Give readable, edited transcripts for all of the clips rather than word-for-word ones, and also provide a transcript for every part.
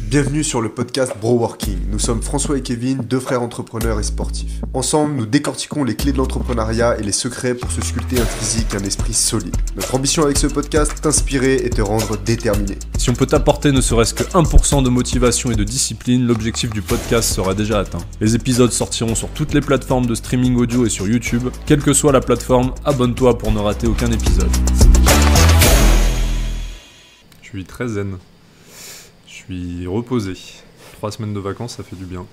Bienvenue sur le podcast Bro Working. Nous sommes François et Kevin, deux frères entrepreneurs et sportifs. Ensemble, nous décortiquons les clés de l'entrepreneuriat et les secrets pour se sculpter un physique et un esprit solide. Notre ambition avec ce podcast, t'inspirer et te rendre déterminé. Si on peut t'apporter ne serait-ce que 1% de motivation et de discipline, l'objectif du podcast sera déjà atteint. Les épisodes sortiront sur toutes les plateformes de streaming audio et sur YouTube. Quelle que soit la plateforme, abonne-toi pour ne rater aucun épisode. Je suis très zen. Je suis reposé. 3 semaines de vacances, ça fait du bien.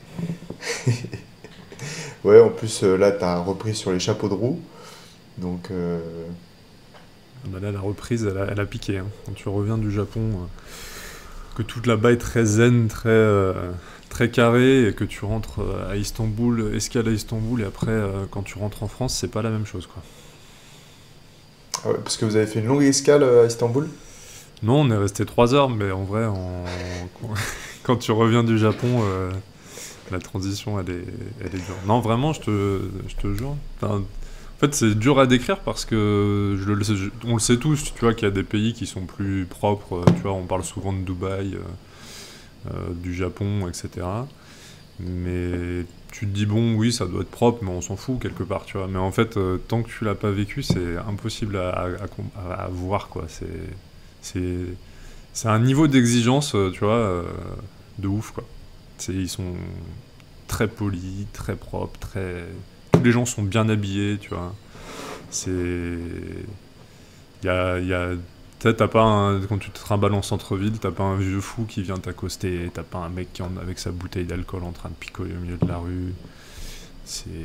Ouais, en plus, là, t'as repris sur les chapeaux de roue. Donc... Bah là, la reprise, elle a piqué. Hein. Quand tu reviens du Japon, que tout là-bas est très zen, très carré, et que tu rentres à Istanbul, escale à Istanbul, et après, quand tu rentres en France, c'est pas la même chose, quoi. Ah ouais, parce que vous avez fait une longue escale à Istanbul ? Non, on est resté 3 heures, mais en vrai, quand tu reviens du Japon, la transition, elle est dure. Non, vraiment, je te jure. Enfin, en fait, c'est dur à décrire parce que on le sait tous, tu vois, qu'il y a des pays qui sont plus propres. Tu vois, on parle souvent de Dubaï, du Japon, etc. Mais tu te dis, bon, oui, ça doit être propre, mais on s'en fout quelque part, tu vois. Mais en fait, tant que tu l'as pas vécu, c'est impossible à voir, quoi. C'est un niveau d'exigence, tu vois, de ouf, quoi. Ils sont très polis, très propres, tous les gens sont bien habillés, tu vois. T'as pas quand tu te trimbales en centre-ville, t'as pas un vieux fou qui vient t'accoster, t'as pas un mec qui est avec sa bouteille d'alcool en train de picoler au milieu de la rue. C'est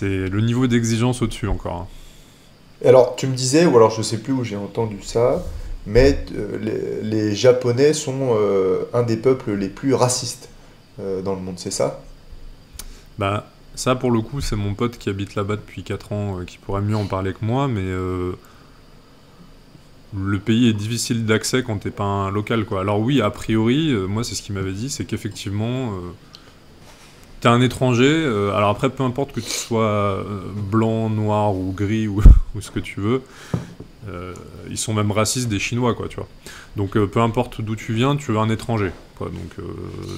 le niveau d'exigence au-dessus encore, hein. Alors, tu me disais, ou alors je sais plus où j'ai entendu ça, mais les Japonais sont un des peuples les plus racistes dans le monde, c'est ça ? Bah, ça pour le coup, c'est mon pote qui habite là-bas depuis 4 ans qui pourrait mieux en parler que moi, mais le pays est difficile d'accès quand t'es pas un local, quoi. Alors oui, a priori, moi c'est ce qu'il m'avait dit, c'est qu'effectivement, t'es un étranger, alors après peu importe que tu sois blanc, noir ou gris ou, ou ce que tu veux, ils sont même racistes des Chinois, quoi, tu vois. Donc peu importe d'où tu viens, tu es un étranger, quoi. Donc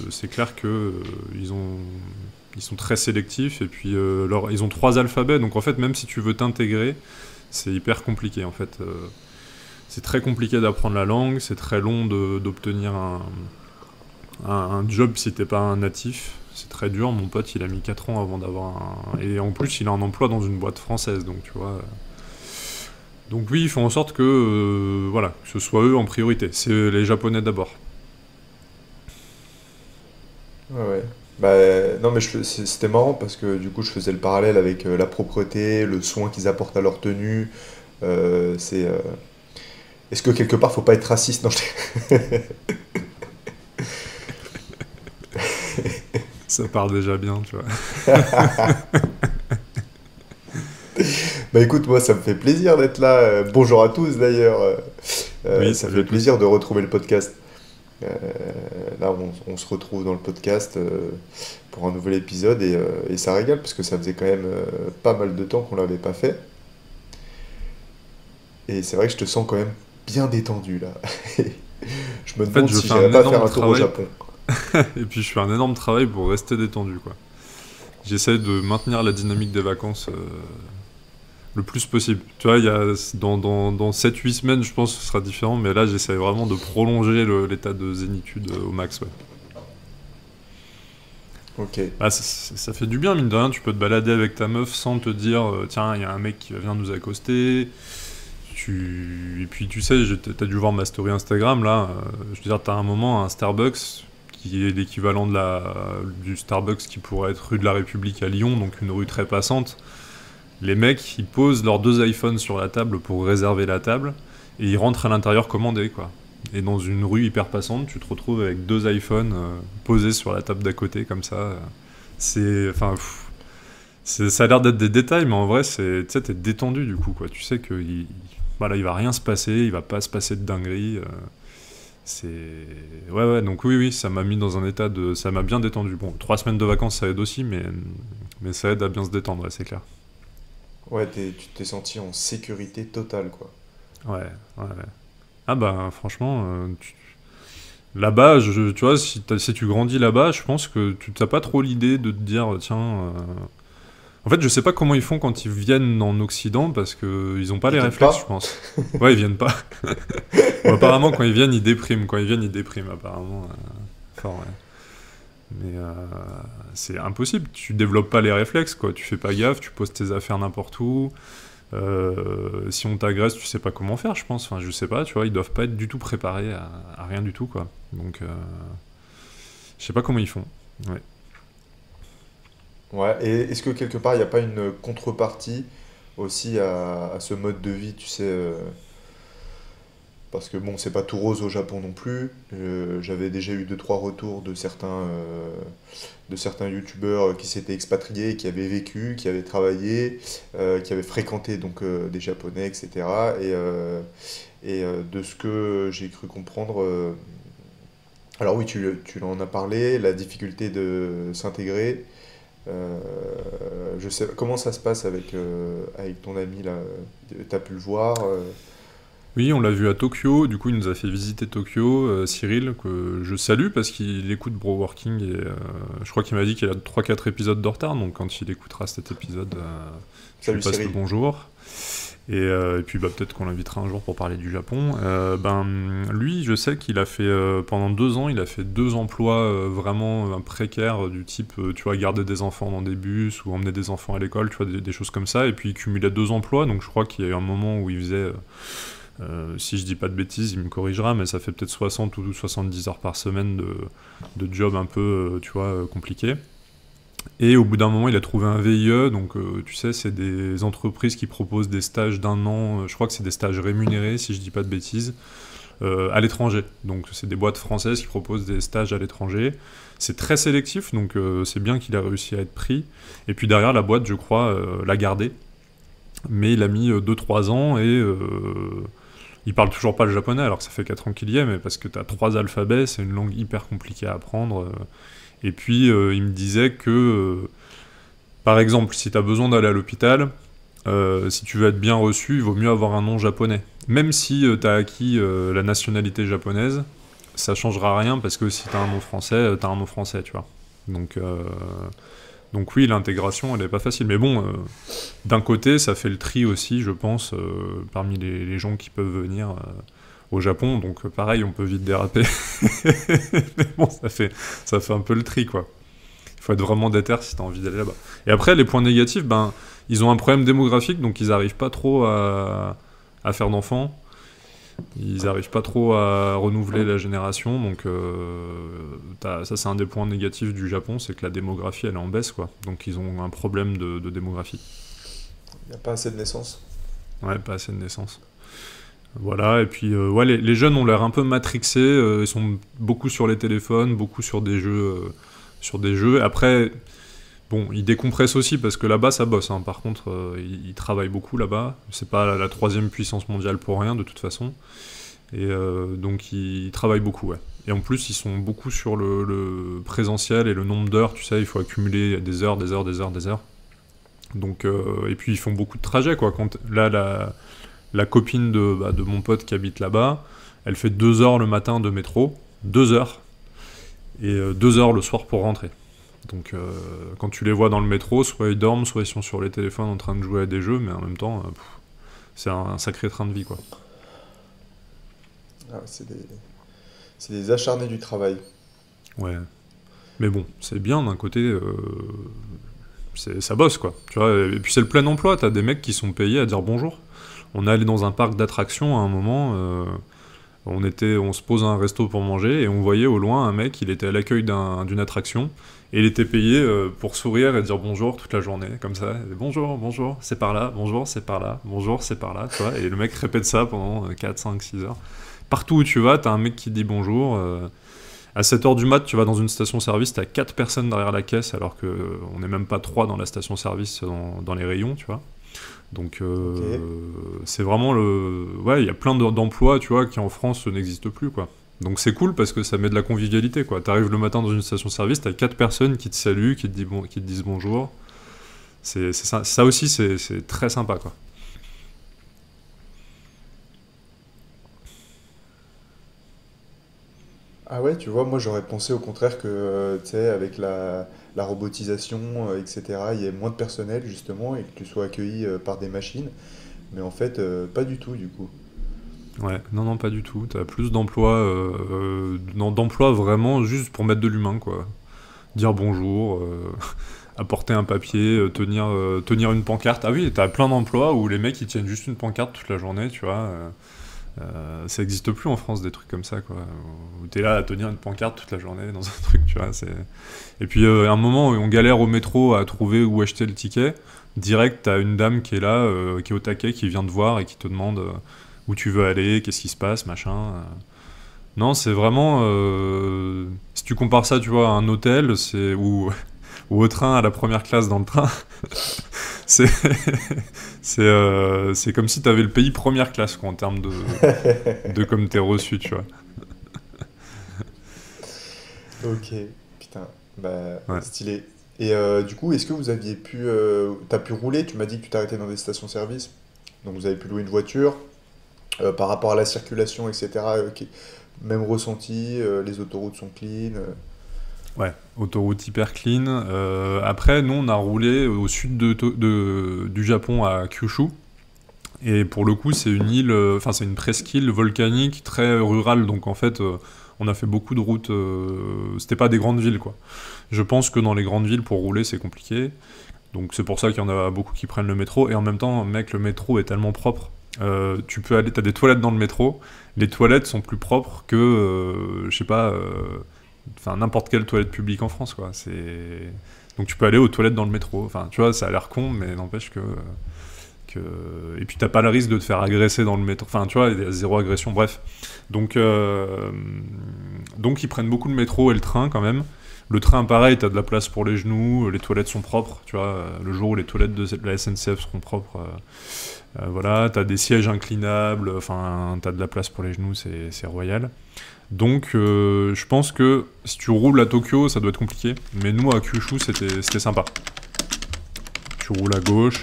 c'est clair que ils sont très sélectifs et puis ils ont 3 alphabets, donc en fait même si tu veux t'intégrer, c'est hyper compliqué en fait. C'est très compliqué d'apprendre la langue, c'est très long d'obtenir un job si t'es pas un natif. C'est très dur, mon pote il a mis 4 ans avant d'avoir Et en plus il a un emploi dans une boîte française, donc tu vois... Donc oui, ils font en sorte que, voilà, que ce soit eux en priorité. C'est les Japonais d'abord. Ouais. Bah, non, mais c'était marrant parce que du coup, je faisais le parallèle avec la propreté, le soin qu'ils apportent à leur tenue. C'est. Est-ce que quelque part, faut pas être raciste? Non, Ça part déjà bien, tu vois. Bah écoute, moi, ça me fait plaisir d'être là. Bonjour à tous d'ailleurs. Oui, Ça me salut à fait tous. plaisir de retrouver le podcast. Euh, Là, on se retrouve dans le podcast pour un nouvel épisode et ça régale parce que ça faisait quand même pas mal de temps qu'on l'avait pas fait. Et c'est vrai que je te sens quand même bien détendu là. Je me En fait, demande je si fais j'irais un pas faire énorme un tour au travail, Japon. et puis je fais un énorme travail pour rester détendu, quoi. J'essaie de maintenir la dynamique des vacances le plus possible. Tu vois, dans 7-8 semaines, je pense que ce sera différent, mais là, j'essaie vraiment de prolonger l'état de zénitude au max, ouais. Ok. Bah, ça fait du bien, mine de rien, tu peux te balader avec ta meuf sans te dire tiens, il y a un mec qui vient nous accoster. Et puis tu sais, t'as dû voir ma story Instagram là, je veux dire, t'as un moment un Starbucks qui est l'équivalent du Starbucks qui pourrait être rue de la République à Lyon, donc une rue très passante. Les mecs, ils posent leurs 2 iPhones sur la table pour réserver la table, et ils rentrent à l'intérieur commander, quoi. Et dans une rue hyper passante, tu te retrouves avec 2 iPhones posés sur la table d'à côté, comme ça. Enfin, ça a l'air d'être des détails, mais en vrai, tu sais, t'es détendu du coup, quoi. Tu sais que voilà, il va rien se passer, il va pas se passer de dinguerie. C'est... Ouais, donc oui, ça m'a mis dans un état de... Ça m'a bien détendu. Bon, 3 semaines de vacances, ça aide aussi, mais ça aide à bien se détendre, ouais, c'est clair. Ouais, tu t'es senti en sécurité totale, quoi. Ouais. Ah bah, franchement, Là-bas, tu vois, si tu grandis là-bas, je pense que tu n'as pas trop l'idée de te dire, tiens. En fait, je sais pas comment ils font quand ils viennent en Occident parce que ils ont pas Ils les viennent réflexes, je pas. pense. Ouais, ils viennent pas. Bon, apparemment, quand ils viennent, ils dépriment. Quand ils viennent, ils dépriment, apparemment. Fort, ouais. Mais c'est impossible. Tu développes pas les réflexes, quoi. Tu fais pas gaffe, tu poses tes affaires n'importe où. Si on t'agresse, tu sais pas comment faire, je pense. Enfin, je sais pas, tu vois, ils doivent pas être du tout préparés à rien du tout, quoi. Donc, je sais pas comment ils font. Ouais. Ouais, et est-ce que quelque part, il n'y a pas une contrepartie aussi à ce mode de vie, tu sais, parce que bon, c'est pas tout rose au Japon non plus. J'avais déjà eu deux, trois retours de certains youtubeurs qui s'étaient expatriés, qui avaient vécu, qui avaient travaillé, qui avaient fréquenté donc des Japonais, etc. De ce que j'ai cru comprendre, alors oui, tu en as parlé, la difficulté de s'intégrer. Euh, je sais comment ça se passe avec ton ami là. T'as pu le voir. Oui, on l'a vu à Tokyo, du coup il nous a fait visiter Tokyo, Cyril, que je salue parce qu'il écoute Bro Working et je crois qu'il m'a dit qu'il a 3 4 épisodes de retard, donc quand il écoutera cet épisode, je lui Salut passe le Cyril. bonjour. Et puis bah, peut-être qu'on l'invitera un jour pour parler du Japon. Lui, je sais qu'il a fait, pendant 2 ans, il a fait 2 emplois vraiment précaires, du type, tu vois, garder des enfants dans des bus ou emmener des enfants à l'école, tu vois, des choses comme ça. Et puis il cumulait 2 emplois, donc je crois qu'il y a eu un moment où il faisait... si je dis pas de bêtises, il me corrigera, mais ça fait peut-être 60 ou 70 heures par semaine de job un peu, tu vois, compliqué. Et au bout d'un moment, il a trouvé un VIE, donc tu sais, c'est des entreprises qui proposent des stages d'1 an, je crois que c'est des stages rémunérés, si je dis pas de bêtises, à l'étranger. Donc c'est des boîtes françaises qui proposent des stages à l'étranger. C'est très sélectif, donc c'est bien qu'il a réussi à être pris. Et puis derrière, la boîte, je crois, l'a gardé. Mais il a mis 2 3 ans et il parle toujours pas le japonais alors que ça fait 4 ans qu'il y est, mais parce que tu as 3 alphabets, c'est une langue hyper compliquée à apprendre. Et puis il me disait que, par exemple, si tu as besoin d'aller à l'hôpital, si tu veux être bien reçu, il vaut mieux avoir un nom japonais. Même si tu as acquis la nationalité japonaise, ça changera rien parce que si tu as un nom français, tu as un nom français, tu vois. Donc, euh, donc oui, l'intégration, elle est pas facile. Mais bon, d'un côté, ça fait le tri aussi, je pense, parmi les gens qui peuvent venir au Japon. Donc pareil, on peut vite déraper. Mais bon, ça fait un peu le tri, quoi. Il faut être vraiment déter si t'as envie d'aller là-bas. Et après, les points négatifs, ben, ils ont un problème démographique, donc ils n'arrivent pas trop à faire d'enfants. Ils n'arrivent pas trop à renouveler la génération, donc ça c'est un des points négatifs du Japon, c'est que la démographie elle est en baisse, quoi. Donc ils ont un problème de démographie. Il n'y a pas assez de naissances. Ouais, pas assez de naissance. Voilà, et puis ouais, les jeunes ont l'air un peu matrixés, ils sont beaucoup sur les téléphones, beaucoup sur des jeux. Après, bon, ils décompressent aussi parce que là-bas ça bosse, hein. Par contre, ils travaillent beaucoup là-bas. C'est pas la troisième puissance mondiale pour rien de toute façon. Et donc ils travaillent beaucoup, ouais. Et en plus, ils sont beaucoup sur le présentiel et le nombre d'heures, tu sais, il faut accumuler des heures, des heures, des heures, des heures. Donc, et puis ils font beaucoup de trajets, quoi. Là, la copine de mon pote qui habite là-bas, elle fait 2 heures le matin de métro, 2 heures, et 2 heures le soir pour rentrer. Donc quand tu les vois dans le métro, soit ils dorment, soit ils sont sur les téléphones en train de jouer à des jeux, mais en même temps, c'est un sacré train de vie, quoi. Ah, c'est des acharnés du travail. Ouais. Mais bon, c'est bien d'un côté, ça bosse, quoi. Tu vois, et puis c'est le plein emploi, t'as des mecs qui sont payés à dire bonjour. On est allé dans un parc d'attractions à un moment, on se pose à un resto pour manger et on voyait au loin un mec, il était à l'accueil d'une attraction et il était payé pour sourire et dire bonjour toute la journée, comme ça. Et bonjour, bonjour, c'est par là, bonjour, c'est par là, bonjour, c'est par là, tu vois. Et le mec répète ça pendant 4 5 6 heures. Partout où tu vas, t'as un mec qui te dit bonjour. À 7 heures du mat, tu vas dans une station-service, t'as 4 personnes derrière la caisse alors qu'on n'est même pas 3 dans la station-service dans les rayons, tu vois. Donc Ok. c'est vraiment le... Ouais, il y a plein d'emplois, tu vois, qui en France n'existent plus, quoi. Donc c'est cool parce que ça met de la convivialité, quoi. T'arrives le matin dans une station-service, t'as 4 personnes qui te saluent, qui te disent bonjour. Ça aussi, c'est très sympa, quoi. Ah ouais, tu vois, moi j'aurais pensé au contraire que, tu sais, avec la robotisation, etc., il y ait moins de personnel justement et que tu sois accueilli par des machines. Mais en fait, pas du tout du coup. Ouais, non, non, pas du tout. T'as plus d'emplois, d'emplois vraiment juste pour mettre de l'humain, quoi. Dire bonjour, apporter un papier, tenir une pancarte. Ah oui, t'as plein d'emplois où les mecs ils tiennent juste une pancarte toute la journée, tu vois. Ça existe plus en France des trucs comme ça, quoi. Où t'es là à tenir une pancarte toute la journée dans un truc, tu vois. Et puis à un moment, on galère au métro à trouver où acheter le ticket. Direct, t'as une dame qui est là, qui est au taquet, qui vient te voir et qui te demande où tu veux aller, qu'est-ce qui se passe, machin. Non, c'est vraiment. Si tu compares ça, tu vois, à un hôtel, ou au train, à la première classe dans le train, c'est c'est comme si t'avais le pays première classe, quoi, en termes de comme t'es reçu, tu vois. Ok, putain, bah Ouais. stylé. Et du coup, est-ce que vous aviez pu, t'as pu rouler? Tu m'as dit que tu t'arrêtais dans des stations-service, donc vous avez pu louer une voiture. Par rapport à la circulation, etc. Même ressenti, les autoroutes sont clean. Ouais, autoroute hyper clean. Après, nous, on a roulé au sud du Japon, à Kyushu. Et pour le coup, c'est une île, enfin, c'est une presqu'île volcanique très rurale. Donc, en fait, on a fait beaucoup de routes. C'était pas des grandes villes, quoi. Je pense que dans les grandes villes, pour rouler, c'est compliqué. Donc, c'est pour ça qu'il y en a beaucoup qui prennent le métro. Et en même temps, mec, le métro est tellement propre. Tu peux aller, t'as des toilettes dans le métro. Les toilettes sont plus propres que, je sais pas, enfin n'importe quelle toilette publique en France, quoi. Donc tu peux aller aux toilettes dans le métro. Enfin, tu vois, ça a l'air con, mais n'empêche que... Et puis t'as pas le risque de te faire agresser dans le métro. Enfin, tu vois, il y a zéro agression. Bref, donc donc ils prennent beaucoup le métro et le train quand même. Le train, pareil, t'as de la place pour les genoux, les toilettes sont propres, tu vois. Le jour où les toilettes de la SNCF seront propres, voilà, t'as des sièges inclinables, enfin, t'as de la place pour les genoux, c'est royal. Donc, je pense que si tu roules à Tokyo, ça doit être compliqué. Mais nous, à Kyushu, c'était sympa. Tu roules à gauche.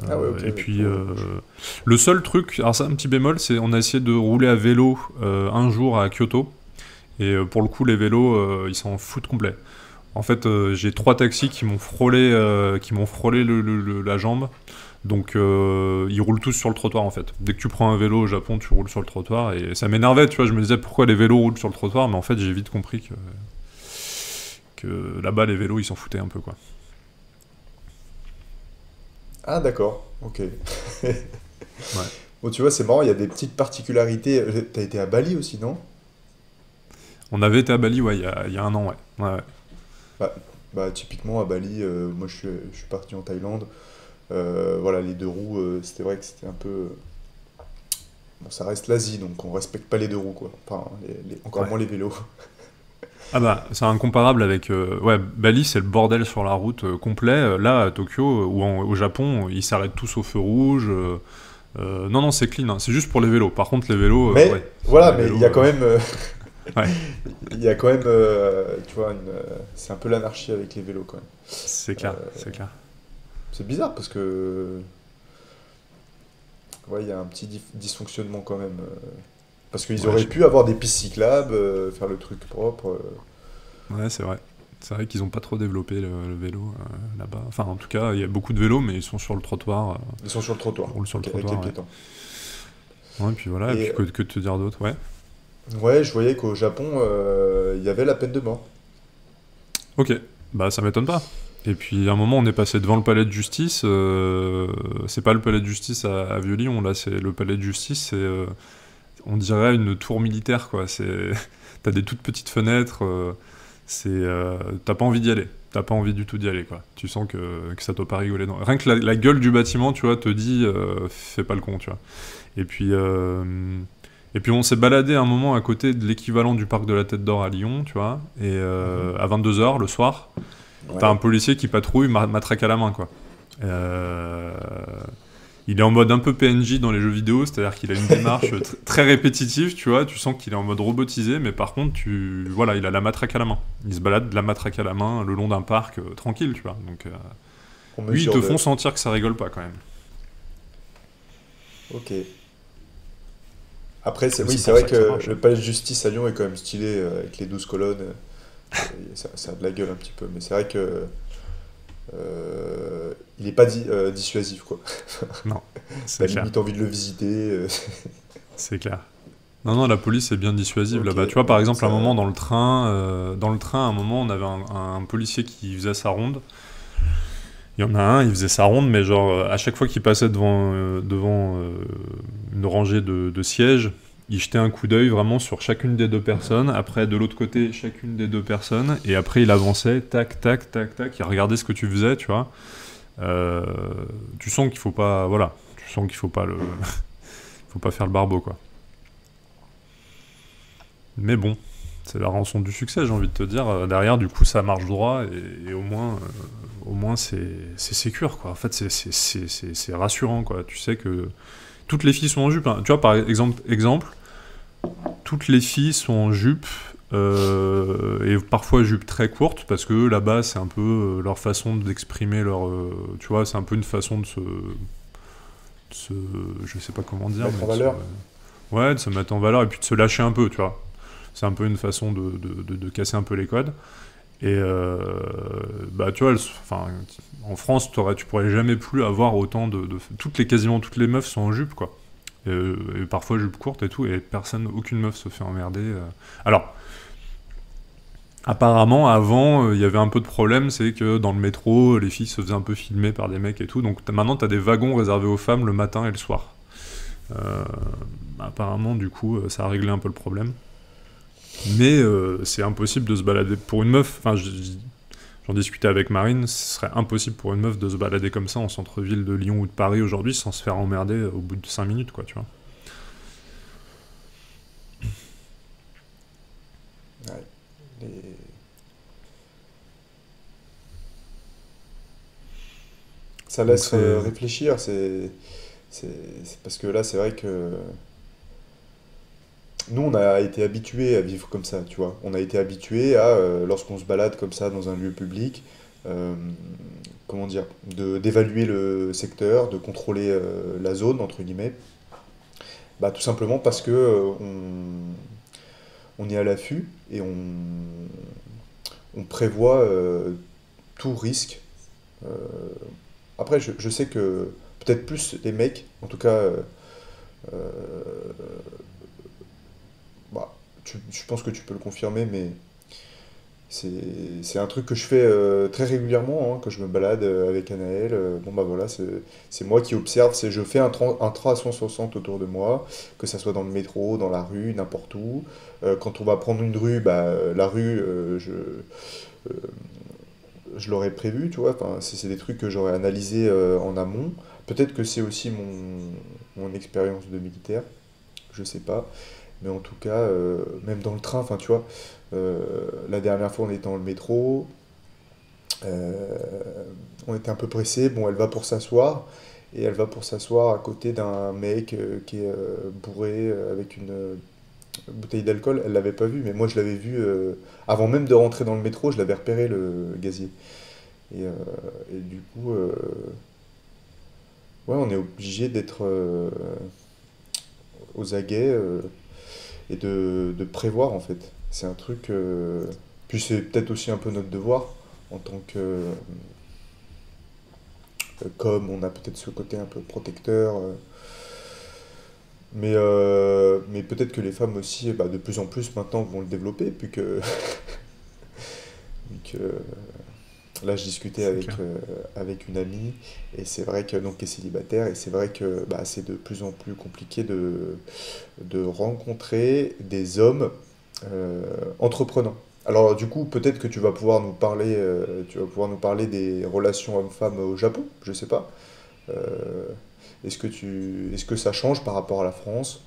Ah ouais, ok, Et ouais, puis, tu roules à gauche. le seul truc, alors ça, un petit bémol, c'est on a essayé de rouler à vélo un jour à Kyoto. Et pour le coup, les vélos, ils s'en foutent complet. En fait, j'ai 3 taxis qui m'ont frôlé la jambe. Donc ils roulent tous sur le trottoir en fait. Dès que tu prends un vélo au Japon, tu roules sur le trottoir et ça m'énervait, tu vois, je me disais pourquoi les vélos roulent sur le trottoir, mais en fait j'ai vite compris que là-bas les vélos ils s'en foutaient un peu quoi. Ah d'accord, ok. Ouais. Bon, tu vois, c'est marrant, il y a des petites particularités. T'as été à Bali aussi, non? On avait été à Bali, ouais, il y a un an, ouais. Ouais, ouais. Bah, bah, typiquement à Bali, moi je suis parti en Thaïlande. Voilà, les deux roues, c'était vrai que c'était un peu. Bon, ça reste l'Asie, donc on respecte pas les deux roues, quoi. Enfin, encore Ouais. moins les vélos. Ah bah c'est incomparable avec ouais, Bali c'est le bordel sur la route complet. Là à Tokyo ou au Japon ils s'arrêtent tous au feu rouge. Non non c'est clean, hein. C'est juste pour les vélos. Par contre les vélos ouais, Mais voilà, les mais il vélos y a quand même, ouais. il y a quand même, tu vois, c'est un peu l'anarchie avec les vélos quand même. C'est clair, c'est clair. C'est bizarre parce que, ouais, il y a un petit dysfonctionnement quand même. Parce qu'ils Ouais, auraient pu avoir des pistes cyclables, faire le truc propre. ouais, c'est vrai. C'est vrai qu'ils ont pas trop développé le vélo là-bas. Enfin, en tout cas, il y a beaucoup de vélos, mais ils sont sur le trottoir. Ils sont sur le Ils trottoir, roulent sur le ok, avec les trottoir, ouais. piétons. Ouais, et puis voilà, et Et puis que te dire d'autre, ouais. ouais, je voyais qu'au Japon, il y avait la peine de mort. Ok, bah ça m'étonne pas. Et puis à un moment, on est passé devant le palais de justice. C'est pas le palais de justice à Vieux-Lyon, là, c'est le palais de justice. On dirait une tour militaire, quoi. T'as des toutes petites fenêtres. T'as pas envie d'y aller. T'as pas envie du tout d'y aller, quoi. Tu sens que ça doit pas rigoler. Rien que la gueule du bâtiment, tu vois, te dit, fais pas le con, tu vois. Et puis, euh, et puis on s'est baladé un moment à côté de l'équivalent du parc de la Tête d'Or à Lyon, tu vois. Et Mhm. à 22 h le soir, t'as un Ouais. policier qui patrouille, matraque à la main, quoi. Euh, il est en mode un peu PNJ dans les jeux vidéo, c'est-à-dire qu'il a une démarche très répétitive, tu vois. Tu sens qu'il est en mode robotisé, mais par contre, voilà, il a la matraque à la main. Il se balade de la matraque à la main le long d'un parc tranquille, tu vois. Donc, En lui, ils mesure te font de. sentir que ça rigole pas quand même. Ok. Après, C'est oui, aussi c'est pour vrai ça que ça que marche. le palais de justice à Lyon est quand même stylé avec les 12 colonnes. Ça a de la gueule un petit peu. Mais c'est vrai que il n'est pas dissuasif, quoi. Non, T'as c'est clair. limite envie de le visiter. C'est clair. Non, non, la police est bien dissuasive Ok, là-bas. Tu vois, bon, par donc exemple, à un ça. moment dans le train, à un moment, on avait un policier qui faisait sa ronde. Il y en a un, il faisait sa ronde, mais genre, à chaque fois qu'il passait devant une rangée de sièges, il jetait un coup d'œil vraiment sur chacune des deux personnes. Après, de l'autre côté, chacune des deux personnes. Et après, il avançait, tac, tac, tac, tac. Il regardait ce que tu faisais, tu vois. Euh, Tu sens qu'il faut pas, voilà, tu sens qu'il faut pas faut pas faire le barbeau, quoi. Mais bon, c'est la rançon du succès, j'ai envie de te dire. Derrière, du coup, ça marche droit et au moins c'est sécure, quoi. En fait, c'est rassurant, quoi. Tu sais que toutes les filles sont en jupe, hein. Tu vois, par exemple, toutes les filles sont en jupe et parfois jupe très courte parce que là-bas, c'est un peu leur façon d'exprimer tu vois, c'est un peu une façon de se, je sais pas comment dire, Mettre mais en valeur. ouais, de se mettre en valeur et puis de se lâcher un peu, tu vois. C'est un peu une façon de casser un peu les codes. Et bah tu vois, enfin, en France, tu pourrais jamais plus avoir autant quasiment toutes les meufs sont en jupe, quoi. Et parfois jupe courte et tout, et aucune meuf se fait emmerder. Alors, apparemment, avant, il y avait un peu de problème, c'est que dans le métro, les filles se faisaient un peu filmer par des mecs et tout, donc maintenant t'as des wagons réservés aux femmes le matin et le soir. Euh, Apparemment, du coup, ça a réglé un peu le problème. Mais c'est impossible de se balader pour une meuf. Enfin, j'en discutais avec Marine, ce serait impossible pour une meuf de se balader comme ça en centre-ville de Lyon ou de Paris aujourd'hui sans se faire emmerder au bout de 5 minutes, quoi, tu vois. Ouais, les- Ça Donc laisse c'est. réfléchir. C'est parce que là, c'est vrai que nous, on a été habitués à vivre comme ça, tu vois. On a été habitués à, lorsqu'on se balade comme ça dans un lieu public, euh, comment dire, d'évaluer le secteur, de contrôler la zone, entre guillemets. Bah, tout simplement parce que on est à l'affût et on prévoit tout risque. Euh, Après, je sais que peut-être plus les mecs, en tout cas, euh, bah, je pense que tu peux le confirmer, mais c'est, c'est un truc que je fais très régulièrement, hein, quand je me balade avec Anaël. Bon, bah voilà, c'est moi qui observe, je fais un train à 160 autour de moi, que ça soit dans le métro, dans la rue, n'importe où. Quand on va prendre une rue, bah, la rue, euh, je l'aurais prévu, tu vois. Enfin, c'est des trucs que j'aurais analysés en amont. Peut-être que c'est aussi mon expérience de militaire, je sais pas. Mais en tout cas, même dans le train, enfin, tu vois, la dernière fois, on était dans le métro, euh, on était un peu pressé. Bon, elle va pour s'asseoir, et elle va pour s'asseoir à côté d'un mec qui est bourré avec une bouteille d'alcool. Elle l'avait pas vu, mais moi, je l'avais vu avant même de rentrer dans le métro, je l'avais repéré, le gazier. Et, euh, et du coup, ouais, on est obligé d'être aux aguets. Et de prévoir en fait. C'est un truc. Puis c'est peut-être aussi un peu notre devoir en tant que comme on a peut-être ce côté un peu protecteur. Mais peut-être que les femmes aussi, bah, de plus en plus maintenant vont le développer, puis que là je discutais C'est clair. avec une amie et c'est vrai que donc qui est célibataire et c'est vrai que bah, c'est de plus en plus compliqué de rencontrer des hommes euh, entreprenants. Alors du coup, peut-être que tu vas pouvoir nous parler des relations hommes-femmes au Japon, je sais pas. Euh, est-ce que ça change par rapport à la France?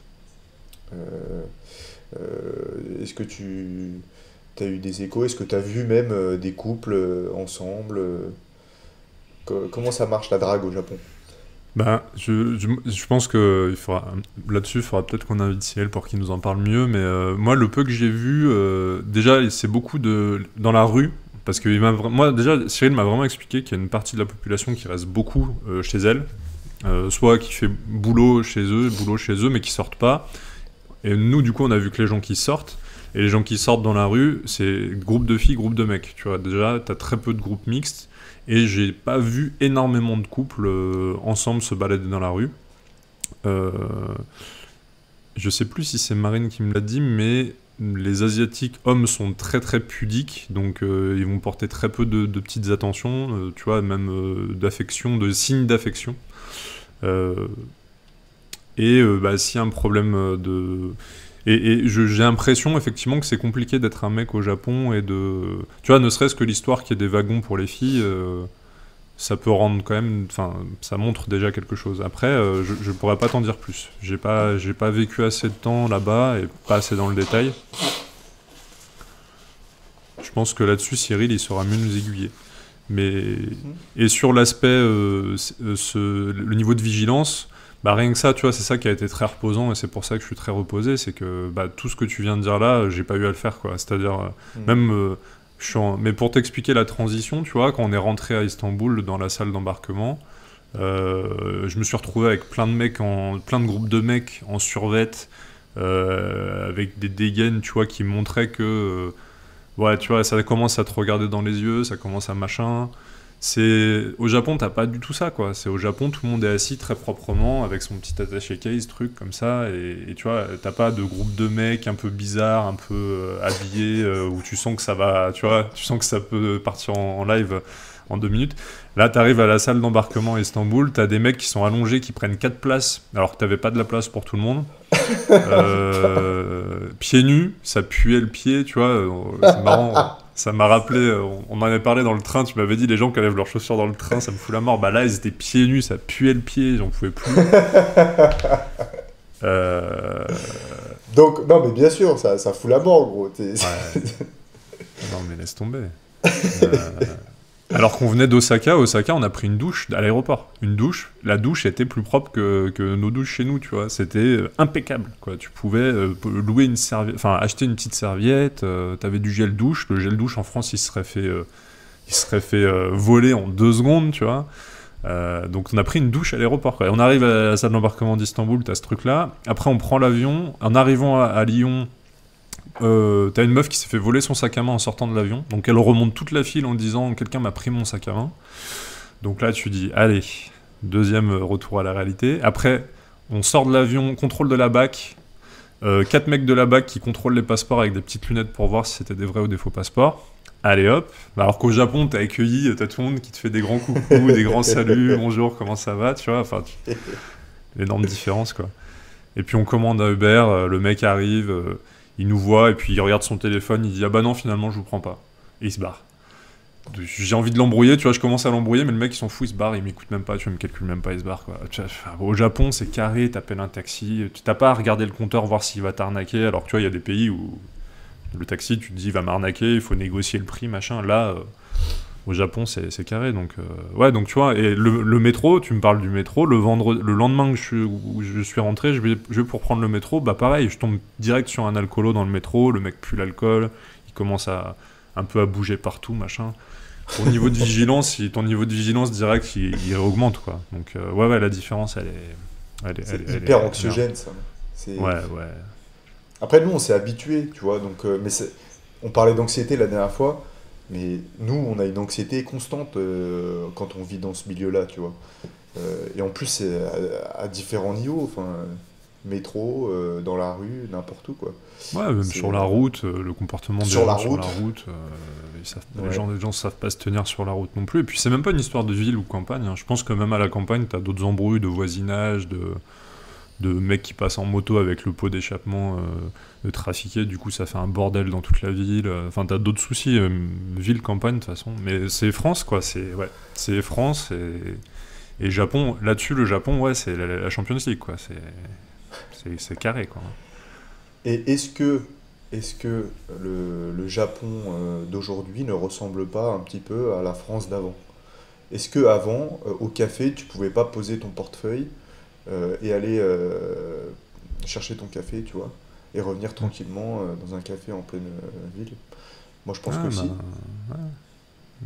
Euh, Est-ce que tu as eu des échos? Est-ce que tu as vu même des couples ensemble? Comment ça marche la drague au Japon? Ben, je pense que là-dessus, il faudra peut-être qu'on invite Ciel pour qu'il nous en parle mieux. Mais moi, le peu que j'ai vu, déjà, c'est beaucoup dans la rue. Parce que moi, déjà, Cyril m'a vraiment expliqué qu'il y a une partie de la population qui reste beaucoup chez elle. Soit qui fait boulot chez eux, mais qui sortent pas. Et nous, du coup, on a vu que les gens qui sortent, et les gens qui sortent dans la rue, c'est groupe de filles, groupe de mecs. Tu vois, déjà, t'as très peu de groupes mixtes, et j'ai pas vu énormément de couples ensemble se balader dans la rue. Euh, je sais plus si c'est Marine qui me l'a dit, mais les Asiatiques hommes sont très très pudiques, donc ils vont porter très peu de petites attentions, tu vois, même d'affection, de signes d'affection. Euh, bah, s'il y a un problème j'ai l'impression effectivement que c'est compliqué d'être un mec au Japon et de... Tu vois, ne serait-ce que l'histoire qu'il y ait des wagons pour les filles, ça peut rendre quand même... Enfin, ça montre déjà quelque chose. Après, je pourrais pas t'en dire plus. J'ai pas vécu assez de temps là-bas et pas assez dans le détail. Je pense que là-dessus, Cyril, il saura mieux nous aiguiller. Mais... Et sur l'aspect, le niveau de vigilance... Bah rien que ça, tu vois, c'est ça qui a été très reposant et c'est pour ça que je suis très reposé, c'est que bah, tout ce que tu viens de dire là, j'ai pas eu à le faire, quoi. C'est-à-dire, même, mais pour t'expliquer la transition, tu vois, quand on est rentré à Istanbul dans la salle d'embarquement, je me suis retrouvé avec plein de groupes de mecs en survêt, avec des dégaines, tu vois, qui montraient que, ouais, tu vois, ça commence à te regarder dans les yeux, ça commence à machin. Au Japon, t'as pas du tout ça, quoi. C'est au Japon, tout le monde est assis très proprement avec son petit attaché case, truc comme ça, et tu vois, t'as pas de groupe de mecs un peu bizarres, un peu habillés, où tu sens que ça va, tu vois, tu sens que ça peut partir en live en 2 minutes. Là, t'arrives à la salle d'embarquement à Istanbul, t'as des mecs qui sont allongés, qui prennent 4 places, alors que t'avais pas de la place pour tout le monde. Pieds nus, ça puait le pied, tu vois, c'est marrant. Ça m'a rappelé, on en avait parlé dans le train, tu m'avais dit les gens qui enlèvent leurs chaussures dans le train, ça me fout la mort. Bah là, ils étaient pieds nus, ça puait le pied, j'en pouvais plus. Donc, non, mais bien sûr, ça fout la mort, gros. Ouais. Non, mais laisse tomber. Alors qu'on venait d'Osaka, on a pris une douche à l'aéroport. Une douche, la douche était plus propre que nos douches chez nous, tu vois. C'était impeccable, quoi. Tu pouvais louer une serviette, enfin acheter une petite serviette. T'avais du gel douche. Le gel douche en France, il serait fait voler en 2 secondes, tu vois. Donc on a pris une douche à l'aéroport, quoi. Et on arrive à la salle d'embarquement d'Istanbul, t'as ce truc-là. Après, on prend l'avion. En arrivant à Lyon. T'as une meuf qui s'est fait voler son sac à main en sortant de l'avion, donc elle remonte toute la file en disant quelqu'un m'a pris mon sac à main. Donc là tu dis allez, deuxième retour à la réalité. Après on sort de l'avion, contrôle de la BAC, 4 mecs de la BAC qui contrôlent les passeports avec des petites lunettes pour voir si c'était des vrais ou des faux passeports. Allez hop, alors qu'au Japon t'as accueilli, t'as tout le monde qui te fait des grands coucous, des grands saluts, bonjour, comment ça va, tu vois, enfin l'énorme différence, quoi. Et puis on commande un Uber, le mec arrive, il nous voit et puis il regarde son téléphone, il dit ah bah non, finalement je vous prends pas, et il se barre. J'ai envie de l'embrouiller, tu vois, je commence à l'embrouiller, mais le mec il s'en fout, il se barre, il m'écoute même pas, tu vois, il me calcule même pas, il se barre, quoi. Au Japon c'est carré, t'appelles un taxi, tu t'as pas à regarder le compteur voir s'il va t'arnaquer, alors que tu vois il y a des pays où le taxi tu te dis il va m'arnaquer, il faut négocier le prix, machin. Là au Japon c'est carré, donc ouais, donc tu vois. Et le métro, tu me parles du métro, le lendemain où je suis rentré, je vais pour prendre le métro, bah pareil, je tombe direct sur un alcoolo dans le métro, le mec pue l'alcool, il commence un peu à bouger partout, machin. Ton niveau de vigilance direct il augmente, quoi. Donc ouais, la différence c'est hyper anxiogène, ça. Ouais. Après nous on s'est habitués, tu vois, donc on parlait d'anxiété la dernière fois. Mais nous, on a une anxiété constante quand on vit dans ce milieu-là, tu vois. Et en plus, c'est à différents niveaux. Enfin, métro, dans la rue, n'importe où, quoi. Ouais, même sur la route, le comportement des gens sur la route. Les gens savent pas se tenir sur la route non plus. Et puis, c'est même pas une histoire de ville ou campagne, hein. Je pense que même à la campagne, t'as d'autres embrouilles de voisinage, de mecs qui passent en moto avec le pot d'échappement de trafiquer, du coup ça fait un bordel dans toute la ville. Enfin t'as d'autres soucis, ville, campagne de toute façon. Mais c'est France, quoi, c'est France et Japon. Là-dessus le Japon, ouais, c'est la Champions League, quoi. C'est carré, quoi. Et est-ce que le Japon d'aujourd'hui ne ressemble pas un petit peu à la France d'avant? Est-ce que avant, au café, tu pouvais pas poser ton portefeuille et aller chercher ton café, tu vois, et revenir tranquillement dans un café en pleine ville? Moi, je pense que si. Ouais.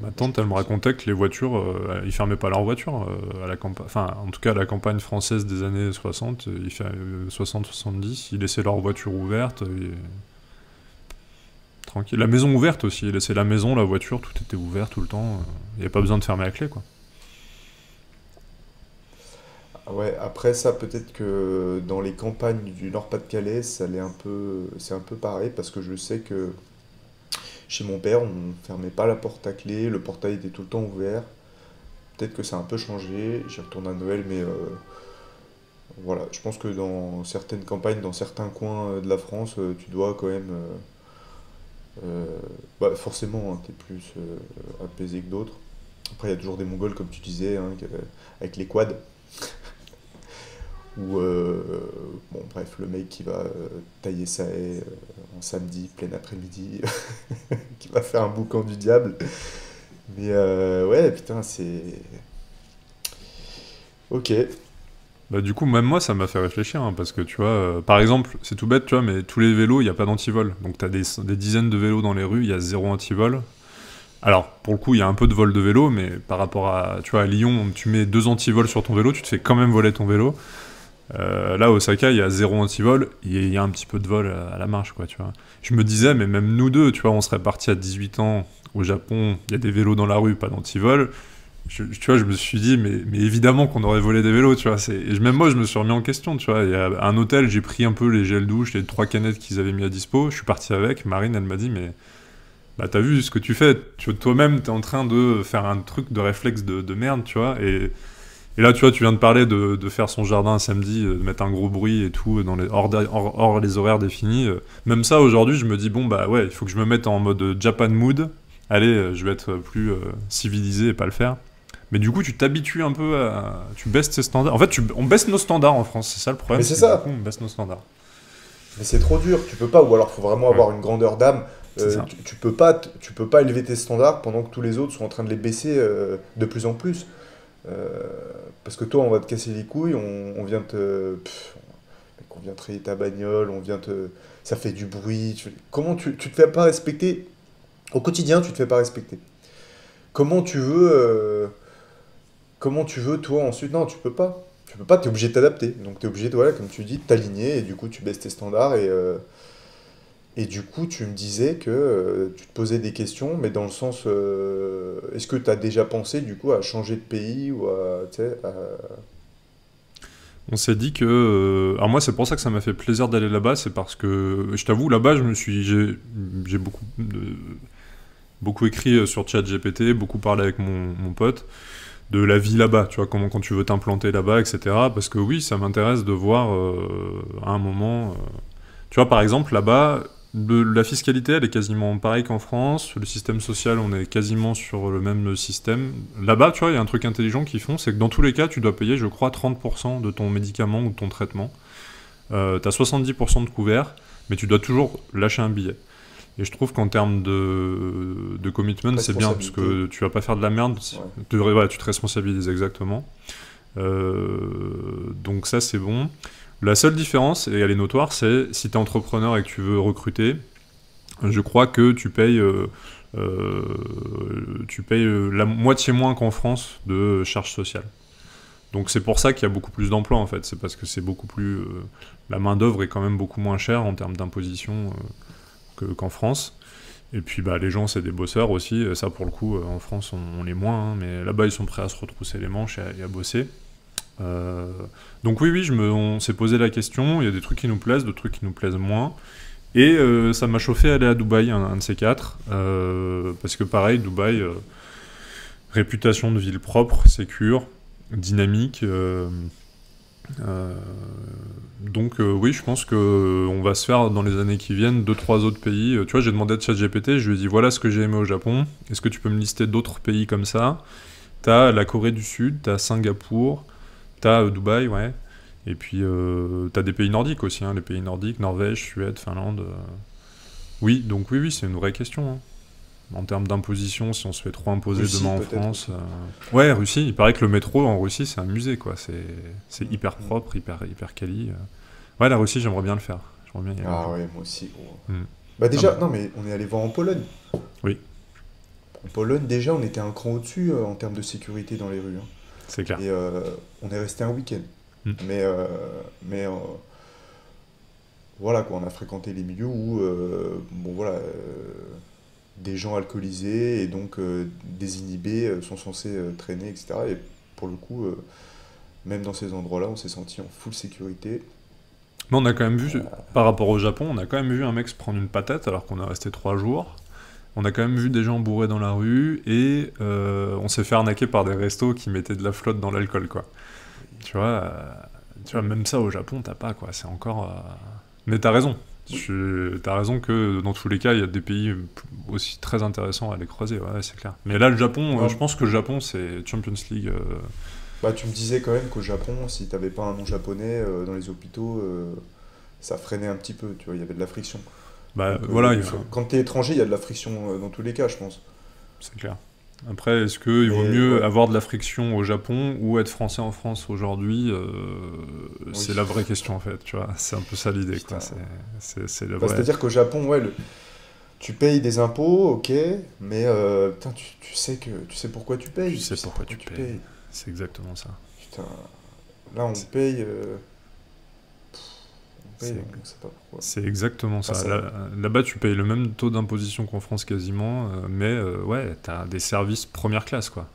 Ma tante, elle me racontait que les voitures, ils fermaient pas leurs voitures à la campagne. Enfin, en tout cas, à la campagne française des années 60, 60-70, ils laissaient leurs voitures ouvertes. Tranquille. La maison ouverte aussi. Ils laissaient la maison, la voiture, tout était ouvert tout le temps. Il n'y avait pas besoin de fermer la clé, quoi. Ah ouais, après ça, peut-être que dans les campagnes du Nord-Pas-de-Calais, c'est un peu pareil parce que je sais que chez mon père, on fermait pas la porte à clé, le portail était tout le temps ouvert. Peut-être que ça a un peu changé, j'y retourne à Noël, mais voilà, je pense que dans certaines campagnes, dans certains coins de la France, tu dois quand même, bah, forcément, hein, t'es plus apaisé que d'autres. Après, il y a toujours des Mongols, comme tu disais, hein, avec les quads. Ou, bon, bref, le mec qui va tailler sa haie en samedi, plein après-midi, qui va faire un boucan du diable. Mais ouais, putain, c'est. Ok. Bah, du coup, même moi, ça m'a fait réfléchir, hein, parce que tu vois, par exemple, c'est tout bête, tu vois, mais tous les vélos, il n'y a pas d'antivol. Donc, tu as des dizaines de vélos dans les rues, il y a zéro antivol. Alors, pour le coup, il y a un peu de vol de vélo, mais par rapport à, tu vois, à Lyon, tu mets deux antivols sur ton vélo, tu te fais quand même voler ton vélo. Là, à Osaka, il y a zéro antivol, il y a un petit peu de vol à la marche, quoi, tu vois. Je me disais, mais même nous deux, tu vois, on serait partis à 18 ans au Japon, il y a des vélos dans la rue, pas d'antivol. Tu vois, je me suis dit, mais évidemment qu'on aurait volé des vélos, tu vois. Même moi, je me suis remis en question, tu vois. Il y a un hôtel, j'ai pris un peu les gels douche, les 3 canettes qu'ils avaient mis à dispo. Je suis parti avec. Marine, elle m'a dit, mais bah, t'as vu ce que tu fais. Toi-même, t'es en train de faire un truc de réflexe de merde, tu vois. Et là, tu vois, tu viens de parler de faire son jardin un samedi, de mettre un gros bruit et tout, hors les horaires définis. Même ça, aujourd'hui, je me dis, bon, bah ouais, il faut que je me mette en mode Japan mood. Allez, je vais être plus civilisé et pas le faire. Mais du coup, tu t'habitues un peu à. Tu baisses tes standards. En fait, on baisse nos standards en France, c'est ça le Mais problème, c'est c'est que du ça. coup, on baisse nos standards. Mais c'est trop dur, tu peux pas, ou alors faut vraiment Ouais, avoir une grandeur d'âme. c'est ça. Tu peux pas élever tes standards pendant que tous les autres sont en train de les baisser de plus en plus. Euh, Parce que toi, on va te casser les couilles, on vient mec, on vient traiter ta bagnole, ça fait du bruit. Comment tu te fais pas respecter au quotidien, tu te fais pas respecter. Comment tu veux, euh, comment tu veux toi ensuite? Non, tu peux pas. Tu peux pas, t'es obligé de t'adapter. Donc t'es obligé, voilà, comme tu dis, de t'aligner et du coup tu baisses tes standards et du coup tu me disais que tu te posais des questions, mais dans le sens, est-ce que tu as déjà pensé du coup à changer de pays ou à, tu sais, On s'est dit que. Alors, moi, c'est pour ça que ça m'a fait plaisir d'aller là-bas, c'est parce que, je t'avoue, là-bas, j'ai beaucoup écrit sur ChatGPT, beaucoup parlé avec mon pote de la vie là-bas, tu vois, comment quand tu veux t'implanter là-bas, etc. Parce que oui, ça m'intéresse de voir à un moment. Tu vois, par exemple, là-bas, la fiscalité, elle est quasiment pareille qu'en France. Le système social, on est quasiment sur le même système. Là-bas, tu vois, il y a un truc intelligent qu'ils font, c'est que dans tous les cas, tu dois payer, je crois, 30% de ton médicament ou de ton traitement. T'as 70% de couvert, mais tu dois toujours lâcher un billet. Et je trouve qu'en termes de commitment, c'est bien, parce responsabilité? que tu vas pas faire de la merde, Ouais. voilà, tu te responsabilises exactement. Donc ça, c'est bon. La seule différence, et elle est notoire, c'est si tu es entrepreneur et que tu veux recruter, je crois que euh, tu payes la moitié moins qu'en France de charges sociales. Donc c'est pour ça qu'il y a beaucoup plus d'emplois en fait. C'est parce que c'est beaucoup plus. La main-d'œuvre est quand même beaucoup moins chère en termes d'imposition qu'en France. Et puis bah, les gens, c'est des bosseurs aussi. Ça, pour le coup, en France, on l'est moins. Hein, mais là-bas, ils sont prêts à se retrousser les manches et à bosser. Euh, donc oui, on s'est posé la question. Il y a des trucs qui nous plaisent, d'autres trucs qui nous plaisent moins. Et ça m'a chauffé à aller à Dubaï, un de ces quatre. Parce que pareil, Dubaï, réputation de ville propre, sécure, dynamique. Euh, donc oui, je pense que on va se faire dans les années qui viennent deux trois autres pays. Tu vois, j'ai demandé à ChatGPT, je lui ai dit voilà ce que j'ai aimé au Japon. Est-ce que tu peux me lister d'autres pays comme ça? T'as la Corée du Sud, t'as Singapour, t'as Dubaï, ouais. Et puis t'as des pays nordiques aussi, hein, les pays nordiques, Norvège, Suède, Finlande. Oui, donc oui, c'est une vraie question. Hein. En termes d'imposition, si on se fait trop imposer demain Russie en peut-être France. aussi. Ouais, Russie, il paraît que le métro en Russie, c'est un musée, quoi. C'est hyper Mm. propre, hyper quali. Ouais, la Russie, j'aimerais bien le faire. J'aimerais bien y aller un Ah jour. ouais, moi aussi, gros. Hmm. Bah Ah déjà, bah, non mais on est allé voir en Pologne. oui. En Pologne, déjà, on était un cran au-dessus en termes de sécurité dans les rues, hein. C'est clair. Et on est resté un week-end. Mm. Mais voilà, quoi, on a fréquenté les milieux où, bon, voilà, des gens alcoolisés et donc désinhibés sont censés traîner, etc. Et pour le coup, même dans ces endroits-là, on s'est senti en full sécurité. Mais on a quand même vu, par rapport au Japon, on a quand même vu un mec se prendre une patate alors qu'on est resté 3 jours. On a quand même vu des gens bourrés dans la rue et on s'est fait arnaquer par des restos qui mettaient de la flotte dans l'alcool, quoi. Tu vois, même ça au Japon, t'as pas, quoi. C'est encore... Mais t'as raison. T'as raison que dans tous les cas, il y a des pays aussi très intéressants à aller creuser, ouais, c'est clair. Mais là, le Japon, Ouais. je pense que le Japon, c'est Champions League. Bah, tu me disais quand même qu'au Japon, si t'avais pas un nom japonais dans les hôpitaux, ça freinait un petit peu, tu vois, il y avait de la friction. Bah Donc, voilà, quand t'es étranger, il y a de la friction dans tous les cas, je pense. c'est clair. Après, est-ce qu'il vaut Mais mieux ouais, avoir de la friction au Japon ou être français en France aujourd'hui c'est la oui. vraie question en fait, tu vois. C'est un peu ça l'idée, quoi. Putain. C'est le Bah, vrai. c'est-à-dire qu'au Japon, ouais, tu payes des impôts, ok, mais putain, tu sais pourquoi tu payes. Tu sais pourquoi tu tu payes. C'est exactement ça. Putain, là on C'est paye, c'est- on sait pas pourquoi. c'est exactement Enfin, ça. Là-bas, tu payes le même taux d'imposition qu'en France quasiment, mais ouais, t'as des services première classe, quoi.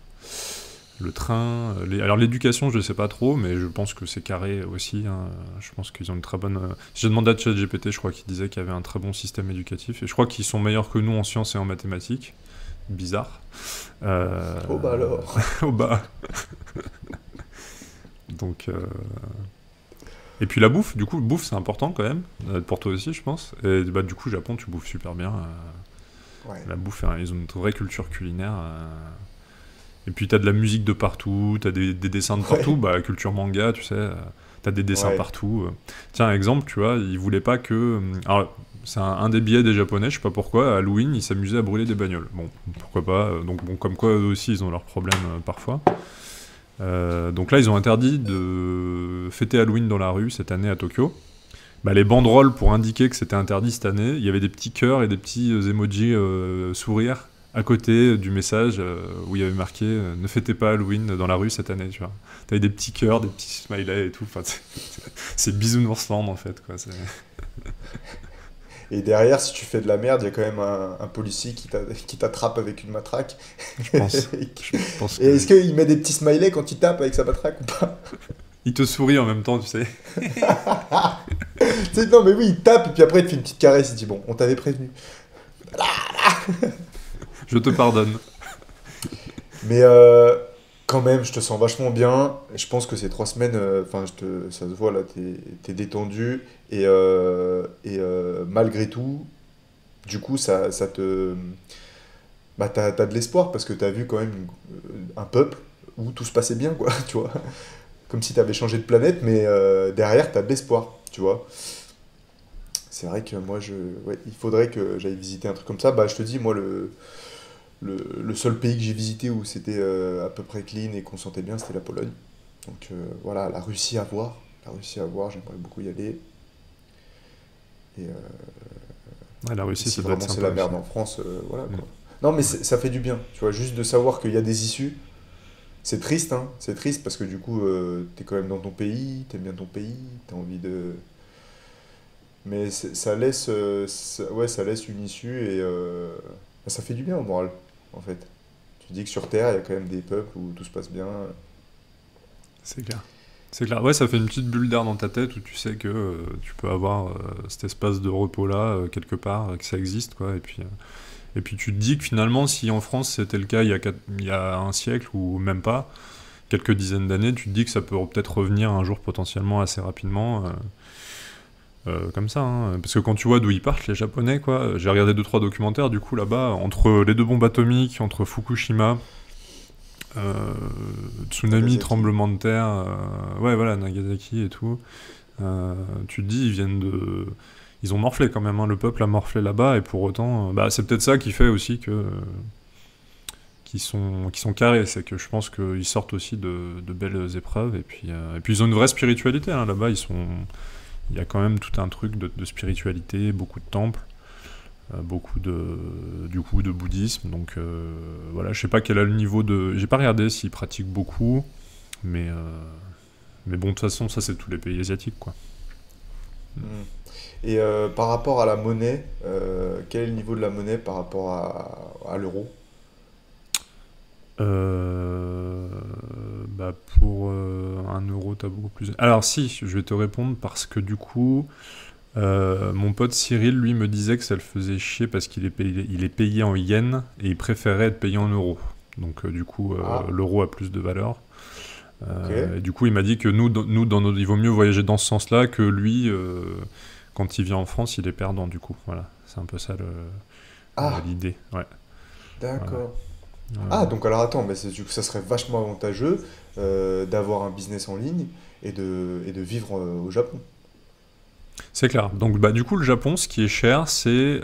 Le train, alors l'éducation, je sais pas trop, mais je pense que c'est carré aussi, hein. Je pense qu'ils ont une très bonne. J'ai demandé à ChatGPT, je crois qu'il disait qu'il y avait un très bon système éducatif, et je crois qu'ils sont meilleurs que nous en sciences et en mathématiques. Bizarre. Oh bah alors. Oh bah. Donc. Et puis la bouffe, du coup, bouffe c'est important quand même, pour toi aussi, je pense. Et bah, du coup, Japon, tu bouffes super bien. Ouais. La bouffe, hein, ils ont une vraie culture culinaire. Et puis t'as de la musique de partout, t'as des dessins de partout, Ouais. bah culture manga, tu sais, t'as des dessins Ouais. partout. Tiens, exemple, tu vois, ils voulaient pas que... Alors, c'est un des billets des Japonais, je sais pas pourquoi, à Halloween, ils s'amusaient à brûler des bagnoles. Bon, pourquoi pas, donc bon, comme quoi eux aussi, ils ont leurs problèmes parfois. Donc là, ils ont interdit de fêter Halloween dans la rue cette année à Tokyo. Bah, les banderoles pour indiquer que c'était interdit cette année, il y avait des petits cœurs et des petits emojis sourires à côté du message où il y avait marqué ne fêtez pas Halloween dans la rue cette année, tu vois. T'avais des petits cœurs, des petits smileys et tout. Enfin, c'est Bisounoursland en fait, quoi. Et derrière, si tu fais de la merde, il y a quand même un policier qui t'attrape avec une matraque. Je pense. Je pense Et que est-ce qu'il met des petits smileys quand il tape avec sa matraque ou pas? il te sourit en même temps, tu sais. Tu sais, non, mais oui, il tape et puis après il te fait une petite caresse. Il dit bon, on t'avait prévenu. Je te pardonne. Mais quand même, je te sens vachement bien. Je pense que ces 3 semaines, enfin, ça se voit là, t'es détendu. Et malgré tout, du coup, ça te. Bah, t'as de l'espoir parce que t'as vu quand même un peuple où tout se passait bien, quoi, tu vois. Comme si t'avais changé de planète, mais derrière, t'as de l'espoir, tu vois. C'est vrai que moi, ouais, il faudrait que j'aille visiter un truc comme ça. Bah, je te dis, moi, le seul pays que j'ai visité où c'était à peu près clean et qu'on sentait bien, c'était la Pologne. Donc voilà, la Russie à voir. La Russie à voir, j'aimerais beaucoup y aller. Et Ouais, la Russie, si ça doit être vraiment c'est sympa la merde aussi. en France, voilà Mm. quoi. Non, mais ça fait du bien, tu vois, juste de savoir qu'il y a des issues. C'est triste, hein, c'est triste parce que du coup, t'es quand même dans ton pays, t'aimes bien ton pays, t'as envie de. Mais ça laisse, ouais, ça laisse une issue et bah, ça fait du bien au moral, en fait. Tu dis que sur Terre, il y a quand même des peuples où tout se passe bien. C'est clair. C'est clair. Ouais, ça fait une petite bulle d'air dans ta tête où tu sais que tu peux avoir cet espace de repos-là, quelque part, que ça existe, quoi. Et puis tu te dis que finalement, si en France c'était le cas il y a un siècle ou même pas, quelques dizaines d'années, tu te dis que ça peut peut-être revenir un jour potentiellement assez rapidement. Comme ça, hein. Parce que quand tu vois d'où ils partent, les Japonais, quoi, j'ai regardé 2-3 documentaires, du coup, là-bas, entre les deux bombes atomiques, entre Fukushima, euh, tsunami, Nagasaki. tremblement de terre, ouais, voilà, Nagasaki et tout, tu te dis, ils viennent de... Ils ont morflé quand même, hein, le peuple a morflé là-bas, et pour autant, bah, c'est peut-être ça qui fait aussi que... qui sont carrés, c'est que je pense qu'ils sortent aussi de belles épreuves, et puis ils ont une vraie spiritualité, hein, là-bas, ils sont... Il y a quand même tout un truc de spiritualité, beaucoup de temples. du coup, de bouddhisme. Donc voilà, je sais pas quel est le niveau de... J'ai pas regardé s'ils pratiquent beaucoup, mais, mais bon, de toute façon, ça c'est tous les pays asiatiques, quoi. Hmm. Et par rapport à la monnaie, quel est le niveau de la monnaie par rapport à l'euro? Euh, Bah pour 1 euro, t'as beaucoup plus. Alors si, je vais te répondre parce que du coup, mon pote Cyril, lui, me disait que ça le faisait chier parce il est payé en yens et il préférait être payé en euros. Donc du coup, Ah, l'euro a plus de valeur. ok. Et du coup, il m'a dit que il vaut mieux voyager dans ce sens-là que lui, quand il vient en France, il est perdant du coup. Voilà, c'est un peu ça Ah, l'idée. Ouais, ouais, ouais. d'accord. Ouais, Ah, ouais. donc alors attends, mais du coup, ça serait vachement avantageux d'avoir un business en ligne et de vivre au Japon. C'est clair. Donc bah, du coup, le Japon, ce qui est cher, ce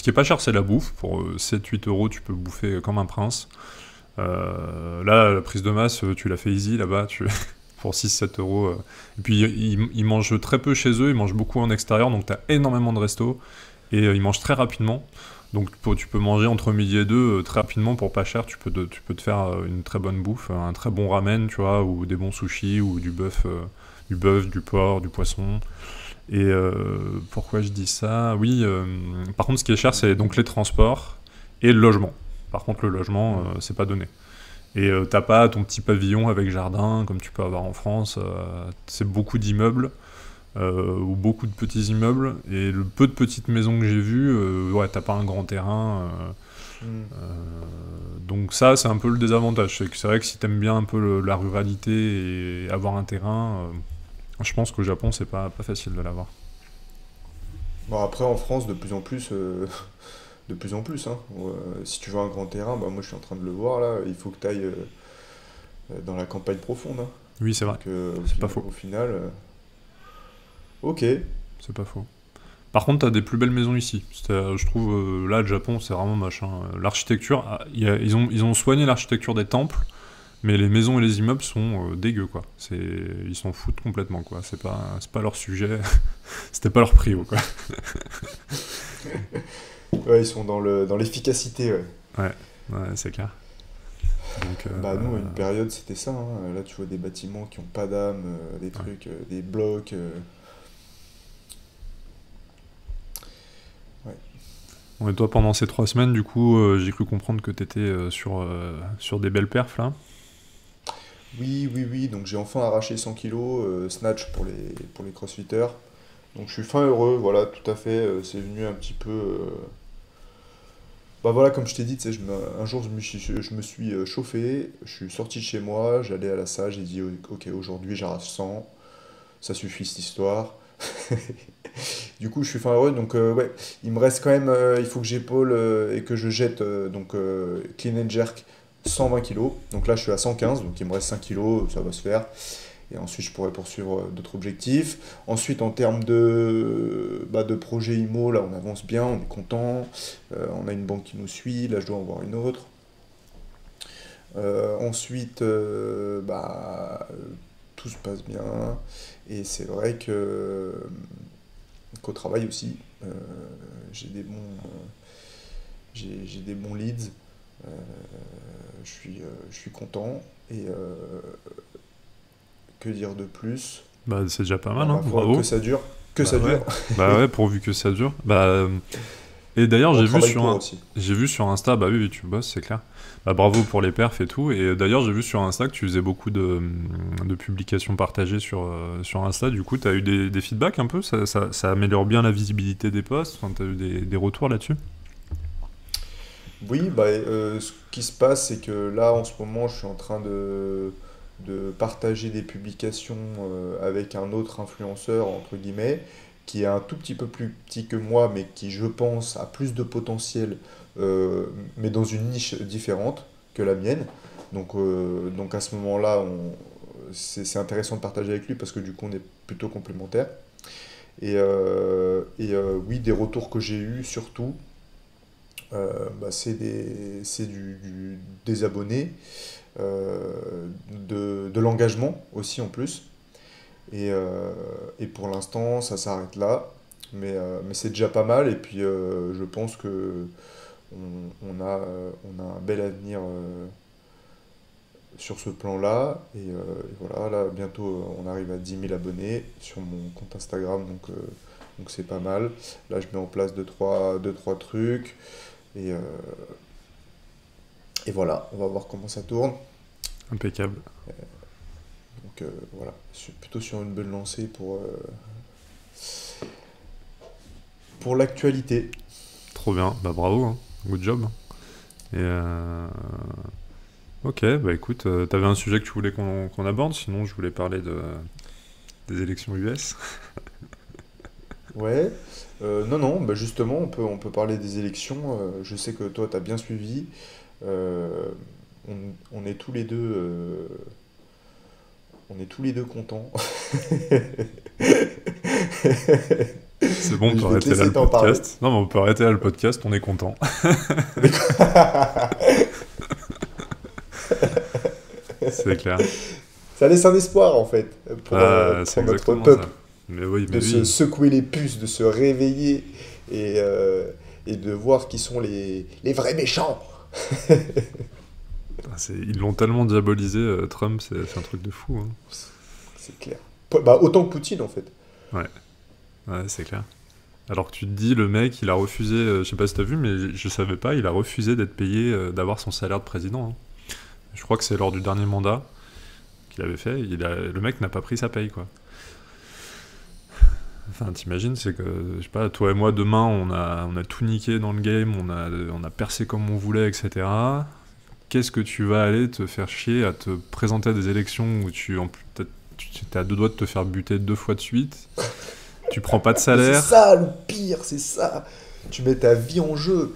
qui est pas cher, c'est la bouffe. Pour 7-8 euros, tu peux bouffer comme un prince. Là, la prise de masse, tu l'as fait easy là-bas, pour 6-7 euros. Et puis, ils mangent très peu chez eux, ils mangent beaucoup en extérieur, donc tu as énormément de restos. Et ils mangent très rapidement. Donc tu peux manger entre midi et deux très rapidement pour pas cher. Tu peux te faire une très bonne bouffe, un très bon ramen, tu vois, ou des bons sushis, ou du bœuf, du porc, du poisson. Et pourquoi je dis ça? Oui, par contre, ce qui est cher, c'est donc les transports et le logement. Par contre, le logement, Hmm. c'est pas donné. Et t'as pas ton petit pavillon avec jardin comme tu peux avoir en France. C'est beaucoup d'immeubles ou beaucoup de petits immeubles. Et le peu de petites maisons que j'ai vues, ouais, t'as pas un grand terrain. Hmm. Donc ça, c'est un peu le désavantage. C'est vrai que si t'aimes bien un peu la ruralité et avoir un terrain, je pense qu'au Japon, c'est pas facile de l'avoir. Bon, après, en France, de plus en plus, de plus en plus, hein. Si tu veux un grand terrain, bah, moi je suis en train de le voir là, il faut que tu ailles dans la campagne profonde, hein. Oui, c'est vrai. Donc C'est pas faux. au final, ok. C'est pas faux. Par contre, t'as des plus belles maisons ici. Je trouve, là, le Japon, c'est vraiment machin. L'architecture, ils ont soigné l'architecture des temples, mais les maisons et les immeubles sont dégueux, quoi. Ils s'en foutent complètement, quoi. C'est pas leur sujet. C'était pas leur prio, quoi. Ouais, ils sont dans l'efficacité, ouais. Ouais, ouais, c'est clair. Donc, Bah nous, à une période, c'était ça, hein. Là, tu vois des bâtiments qui ont pas d'âme, des ouais. trucs, des blocs. Ouais. Bon, et toi, pendant ces 3 semaines, du coup, j'ai cru comprendre que t'étais sur des belles perfs, là. Oui, oui, oui, donc j'ai enfin arraché 100 kilos, snatch pour les crossfitters. Donc je suis fin heureux, voilà, tout à fait. C'est venu un petit peu. Bah voilà, comme je t'ai dit, tu sais, un jour je me suis chauffé, je suis sorti de chez moi, j'allais à la salle, j'ai dit ok, aujourd'hui j'arrache 100, ça suffit cette histoire. Du coup, je suis fin heureux, donc ouais, il me reste quand même, il faut que j'épaule et que je jette donc clean and jerk 120 kilos. Donc là, je suis à 115, donc il me reste 5 kilos, ça va se faire. Et ensuite, je pourrais poursuivre d'autres objectifs. Ensuite, en termes de projet IMO, là, on avance bien, on est content. On a une banque qui nous suit, là, je dois en voir une autre. Ensuite, tout se passe bien. Et c'est vrai qu'au travail aussi, euh, j'ai des bons, j'ai des bons leads. Euh, je suis content. Et que dire de plus? Bah, c'est déjà pas Bah, mal, hein. ma foi, que Bravo. ça dure. Que Bah ça ouais. dure. Bah ouais, pourvu que ça dure. Et d'ailleurs, On travaille pour aussi. j'ai vu sur Insta, bah oui, oui, tu bosses, c'est clair. Bah bravo pour les perfs et tout. Et d'ailleurs, j'ai vu sur Insta que tu faisais beaucoup de publications partagées sur Insta. Du coup, t'as eu des feedbacks un peu? Ça améliore bien la visibilité des posts? Enfin, t'as eu des retours là-dessus? Oui, bah, ce qui se passe, c'est que là, en ce moment, je suis en train de partager des publications avec un autre influenceur, entre guillemets, qui est un tout petit peu plus petit que moi, mais qui, je pense, a plus de potentiel, euh, mais dans une niche différente que la mienne. Donc à ce moment-là, c'est intéressant de partager avec lui parce que du coup, on est plutôt complémentaires. Et oui, des retours que j'ai eus surtout. Des abonnés, de l'engagement aussi en plus. Et pour l'instant, ça s'arrête là. Mais c'est déjà pas mal, et puis je pense que on a un bel avenir sur ce plan-là. Et voilà, là, bientôt, on arrive à 10 000 abonnés sur mon compte Instagram, donc c'est pas mal. Là, je mets en place deux, trois trucs. Et, et voilà, on va voir comment ça tourne. Impeccable. Donc voilà, plutôt sur une bonne lancée pour l'actualité. Trop bien, bah bravo, hein. Good job. Et ok, bah écoute, t'avais un sujet que tu voulais qu'on aborde, sinon je voulais parler des élections US. Ouais, non, bah justement, on peut parler des élections. Je sais que toi, t'as bien suivi. Euh, on est tous les deux, contents. C'est bon, on peut Je vais te arrêter là laisser le t'en parler. podcast. Non, mais on peut arrêter là le podcast, on est content. C'est clair. Ça laisse un espoir, en fait, C'est pour notre exactement peuple, ça. Mais oui, de se secouer les puces, de se réveiller et de voir qui sont les vrais méchants. Ils l'ont tellement diabolisé, Trump, c'est un truc de fou, hein. C'est clair. Bah, autant que Poutine, en fait. Ouais, c'est clair. Alors que tu te dis, le mec, il a refusé, je sais pas si t'as vu, mais je savais pas, il a refusé d'être payé, d'avoir son salaire de président, hein. Je crois que c'est lors du dernier mandat qu'il avait fait, le mec n'a pas pris sa paye, quoi. Enfin, t'imagines, c'est que, je sais pas, toi et moi, demain, on a tout niqué dans le game, on a percé comme on voulait, etc. Qu'est-ce que tu vas aller te faire chier à te présenter à des élections où tu t'es à deux doigts de te faire buter 2 fois de suite, tu prends pas de Mais salaire. c'est ça le pire, c'est ça. Tu mets ta vie en jeu.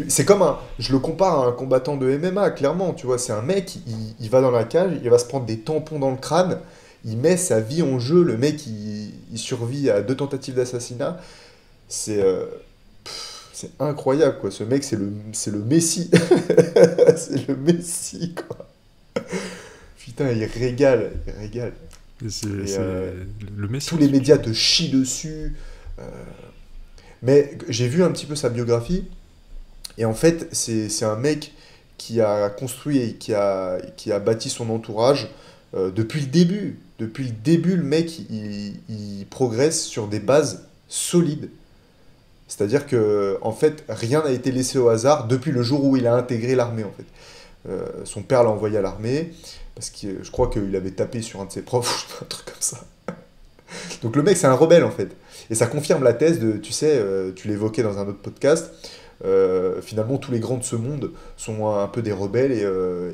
C'est comme je le compare à un combattant de MMA, clairement, tu vois, c'est un mec, il va dans la cage, il va se prendre des tampons dans le crâne, il met sa vie en jeu, le mec, il survit à 2 tentatives d'assassinat. C'est c'est incroyable, quoi. Ce mec, c'est le Messi. C'est le Messi, quoi. Putain, il régale, il régale. C'est Et, le Messi. tous les médias te chient dessus. euh, Mais j'ai vu un petit peu sa biographie. Et en fait, c'est un mec qui a construit et qui a bâti son entourage depuis le début. Depuis le début, le mec, il progresse sur des bases solides. C'est-à-dire que, en fait, rien n'a été laissé au hasard depuis le jour où il a intégré l'armée, en fait. Son père l'a envoyé à l'armée, parce que je crois qu'il avait tapé sur un de ses profs, ou un truc comme ça. Donc le mec, c'est un rebelle, en fait. Et ça confirme la thèse de, tu sais, tu l'évoquais dans un autre podcast, finalement, tous les grands de ce monde sont un peu des rebelles, et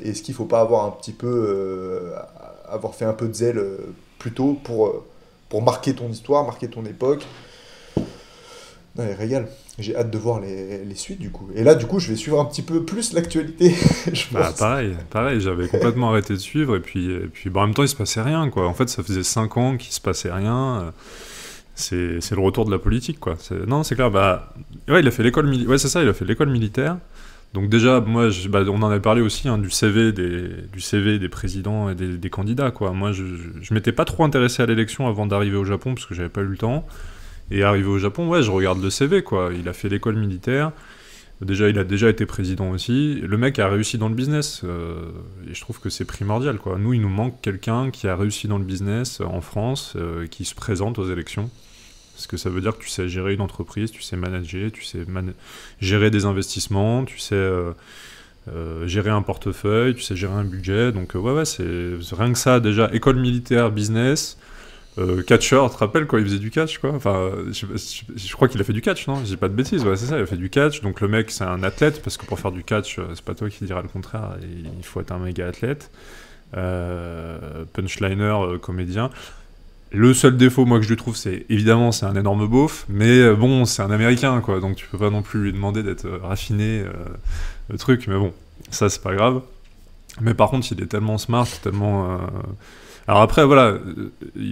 est-ce qu'il ne faut pas avoir un petit peu, avoir fait un peu de zèle plus tôt pour marquer ton histoire, marquer ton époque. Non, il régale. J'ai hâte de voir les suites, du coup. Et là, du coup, je vais suivre un petit peu plus l'actualité, je Bah, pense. pareil, j'avais complètement arrêté de suivre, et puis bah, en même temps, il se passait rien, quoi. En fait, ça faisait 5 ans qu'il se passait rien. C'est le retour de la politique, quoi. Non, c'est clair, bah... Ouais, il a fait l'école militaire. Ouais, c'est ça, il a fait l'école militaire. Donc déjà, moi, on en avait parlé aussi, hein, du CV des présidents et des candidats, quoi. Moi, je m'étais pas trop intéressé à l'élection avant d'arriver au Japon, parce que j'avais pas eu le temps. Et arrivé au Japon, ouais, je regarde le CV, quoi. Il a fait l'école militaire. Déjà, il a déjà été président aussi. Le mec a réussi dans le business. Et je trouve que c'est primordial, quoi. Nous, il nous manque quelqu'un qui a réussi dans le business en France, qui se présente aux élections. Parce que ça veut dire que tu sais gérer une entreprise, tu sais manager, tu sais gérer des investissements, tu sais gérer un portefeuille, tu sais gérer un budget. Donc, ouais, c'est rien que ça, déjà, école militaire, business. Catcheur, tu te rappelles quand il faisait du catch, quoi. Enfin, je crois qu'il a fait du catch, non? Je dis pas de bêtises, ouais, c'est ça, il a fait du catch. Donc le mec, c'est un athlète, parce que pour faire du catch, c'est pas toi qui diras le contraire, il faut être un méga athlète. Punchliner, comédien. Le seul défaut, moi, que je lui trouve, c'est évidemment, c'est un énorme beauf, mais bon, c'est un américain, quoi. Donc tu peux pas non plus lui demander d'être raffiné, le truc, mais bon, ça, c'est pas grave. Mais par contre, il est tellement smart, tellement. Alors après, voilà, ouais, mais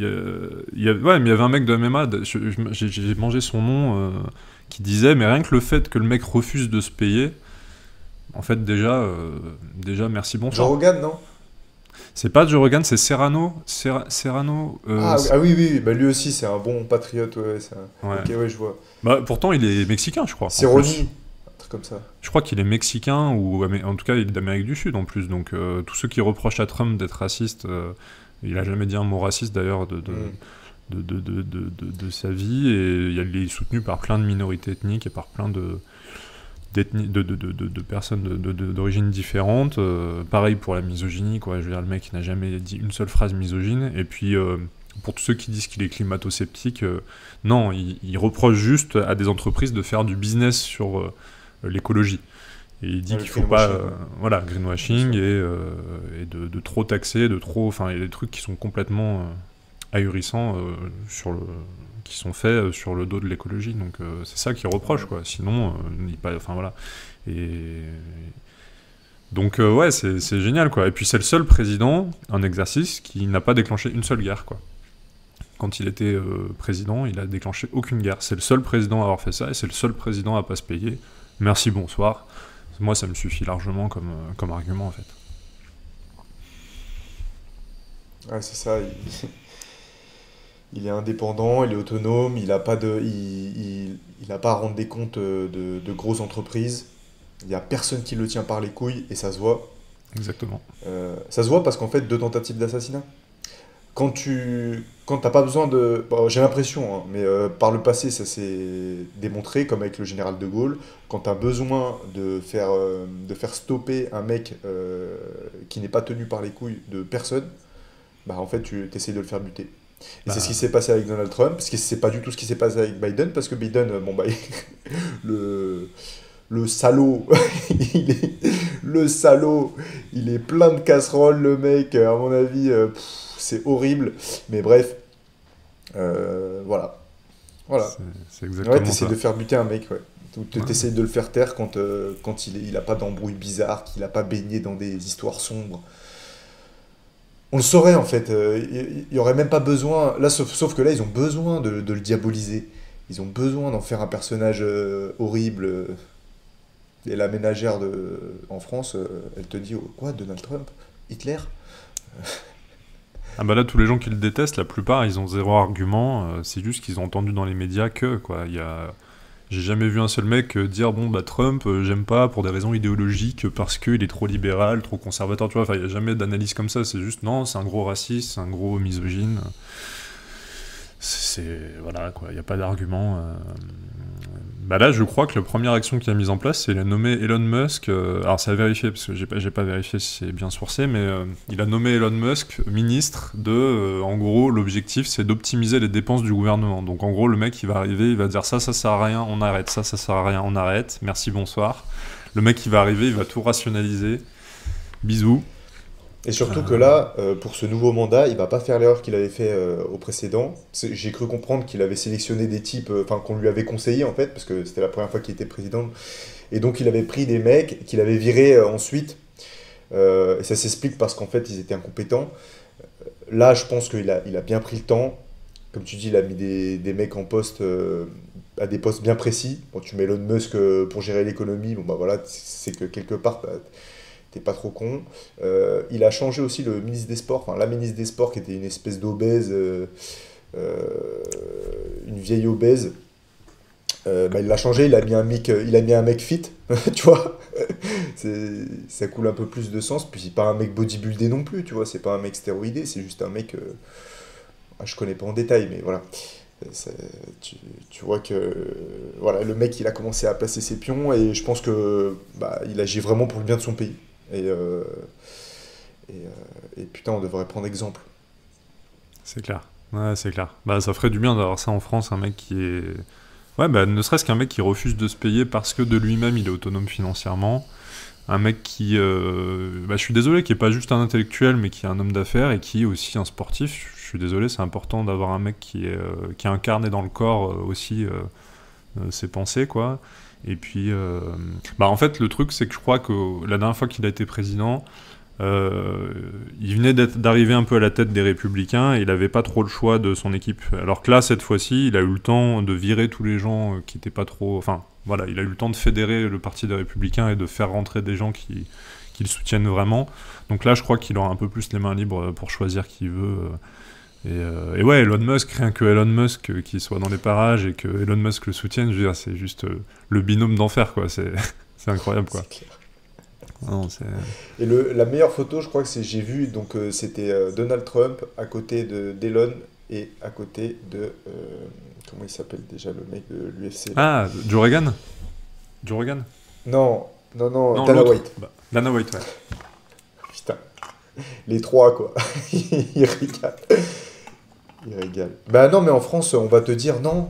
il y avait un mec de MMA, j'ai mangé son nom, qui disait, mais rien que le fait que le mec refuse de se payer, en fait, déjà merci, Joe bonsoir. Rogan, non? C'est pas Joe Rogan, c'est Serrano. Serrano. Oui, bah lui aussi c'est un bon patriote, ouais, Ouais. Ok, ouais, je vois. Bah, pourtant, il est mexicain, je crois. C'est En plus. Ronnie, un truc comme ça. Je crois qu'il est mexicain, ou en tout cas, il est d'Amérique du Sud en plus. Donc, tous ceux qui reprochent à Trump d'être raciste, il a jamais dit un mot raciste d'ailleurs de sa vie. Et il est soutenu par plein de minorités ethniques et par plein de personnes d'origine différente. Pareil pour la misogynie, quoi. Je veux dire, le mec n'a jamais dit une seule phrase misogyne. Et puis, pour tous ceux qui disent qu'il est climato-sceptique, non, il reproche juste à des entreprises de faire du business sur l'écologie. Et il dit Le qu'il faut pas, greenwashing, ouais. voilà, greenwashing et de trop taxer, enfin, il y a des trucs qui sont complètement ahurissants qui sont faits sur le dos de l'écologie. Donc c'est ça qu'il reproche, quoi. Sinon, enfin voilà. Et donc ouais, c'est génial, quoi. Et puis c'est le seul président en exercice qui n'a pas déclenché une seule guerre, quoi. Quand il était président, il a déclenché aucune guerre. C'est le seul président à avoir fait ça et c'est le seul président à pas se payer. Merci, bonsoir. Moi, ça me suffit largement comme argument, en fait. Ouais, c'est ça. Il est indépendant, il est autonome, il n'a pas à rendre des comptes de grosses entreprises. Il n'y a personne qui le tient par les couilles et ça se voit. Exactement. Ça se voit parce qu'en fait, 2 tentatives d'assassinat. Quand t'as pas besoin de... Bon, j'ai l'impression, hein, mais par le passé, ça s'est démontré, comme avec le général de Gaulle, quand t'as besoin de faire stopper un mec qui n'est pas tenu par les couilles de personne, bah en fait, tu essayes de le faire buter. Et c'est ce qui s'est passé avec Donald Trump, parce que c'est pas du tout ce qui s'est passé avec Biden, parce que Biden, bon bah, le salaud, le salaud, il est plein de casseroles, le mec, à mon avis, c'est horrible, mais bref, voilà. C'est exactement Ouais, t'essaies ça. de faire buter un mec, ouais. Ou t'essayes de le faire taire quand il a pas d'embrouille bizarre, qu'il a pas baigné dans des histoires sombres. On le saurait en fait, il y aurait même pas besoin, là sauf que là ils ont besoin de le diaboliser, ils ont besoin d'en faire un personnage horrible, et la ménagère en France, elle te dit, oh, quoi, Donald Trump? Hitler? Ah bah là, tous les gens qui le détestent, la plupart, ils ont zéro argument. C'est juste qu'ils ont entendu dans les médias que, quoi. J'ai jamais vu un seul mec dire, bon, bah Trump, j'aime pas pour des raisons idéologiques, parce qu'il est trop libéral, trop conservateur, tu vois. Enfin, il n'y a jamais d'analyse comme ça. C'est juste, non, c'est un gros raciste, c'est un gros misogyne. Voilà, quoi. Il n'y a pas d'argument. Bah là, je crois que la première action qu'il a mise en place, c'est il a nommé Elon Musk. Alors, c'est à vérifier, parce que j'ai pas vérifié si c'est bien sourcé, mais il a nommé Elon Musk ministre de. En gros, l'objectif, c'est d'optimiser les dépenses du gouvernement. Donc, en gros, le mec, il va arriver, il va dire ça sert à rien, on arrête. Ça sert à rien, on arrête. Merci, bonsoir. Le mec, il va arriver, il va tout rationaliser. Bisous. Et surtout que là, pour ce nouveau mandat, il va pas faire l'erreur qu'il avait fait au précédent. J'ai cru comprendre qu'il avait sélectionné des types, enfin qu'on lui avait conseillé en fait, parce que c'était la première fois qu'il était président. Et donc il avait pris des mecs qu'il avait virés ensuite. Et ça s'explique parce qu'en fait ils étaient incompétents. Là, je pense qu'il a bien pris le temps. Comme tu dis, il a mis des mecs en poste à des postes bien précis. Bon, tu mets Elon Musk pour gérer l'économie, bon bah voilà, c'est que quelque part t'es pas trop con. Il a changé aussi le ministre des Sports, enfin la ministre des Sports qui était une espèce d'obèse, une vieille obèse. Bah, il l'a changé, il a mis un mec fit, tu vois. Ça coule un peu plus de sens, puis c'est pas un mec bodybuildé non plus, tu vois, c'est pas un mec stéroïdé, c'est juste un mec, je connais pas en détail, mais voilà. Tu vois que voilà, le mec il a commencé à placer ses pions et je pense que bah, il agit vraiment pour le bien de son pays. Et putain, on devrait prendre exemple. C'est clair. Ouais, c'est clair. Bah, ça ferait du bien d'avoir ça en France, un mec qui est... Ouais, bah, ne serait-ce qu'un mec qui refuse de se payer parce que de lui-même, il est autonome financièrement. Un mec qui... Bah, je suis désolé, qui est pas juste un intellectuel, mais qui est un homme d'affaires et qui est aussi un sportif. Je suis désolé, c'est important d'avoir un mec qui a incarné dans le corps aussi ses pensées, quoi. Et puis, bah en fait, le truc, c'est que je crois que la dernière fois qu'il a été président, il venait d'arriver un peu à la tête des Républicains et il n'avait pas trop le choix de son équipe. Alors que là, cette fois-ci, il a eu le temps de virer tous les gens qui n'étaient pas trop... Enfin, voilà, il a eu le temps de fédérer le parti des Républicains et de faire rentrer des gens qui le soutiennent vraiment. Donc là, je crois qu'il aura un peu plus les mains libres pour choisir qui il veut. Et ouais, Elon Musk, rien que Elon Musk qui soit dans les parages et que Elon Musk le soutienne, je veux dire, c'est juste le binôme d'enfer, quoi. C'est incroyable, quoi. C'est clair. Non, Et la meilleure photo, je crois que j'ai vu, donc c'était Donald Trump à côté d'Elon et à côté de... comment il s'appelle déjà le mec de l'UFC? Ah, Joe Rogan? Joe Rogan? Non, Non, Dana l'autre. White. Bah, Dana White, ouais. Putain, les trois, quoi. Ils régalent. Ils régalent. Bah non, mais en France, on va te dire non,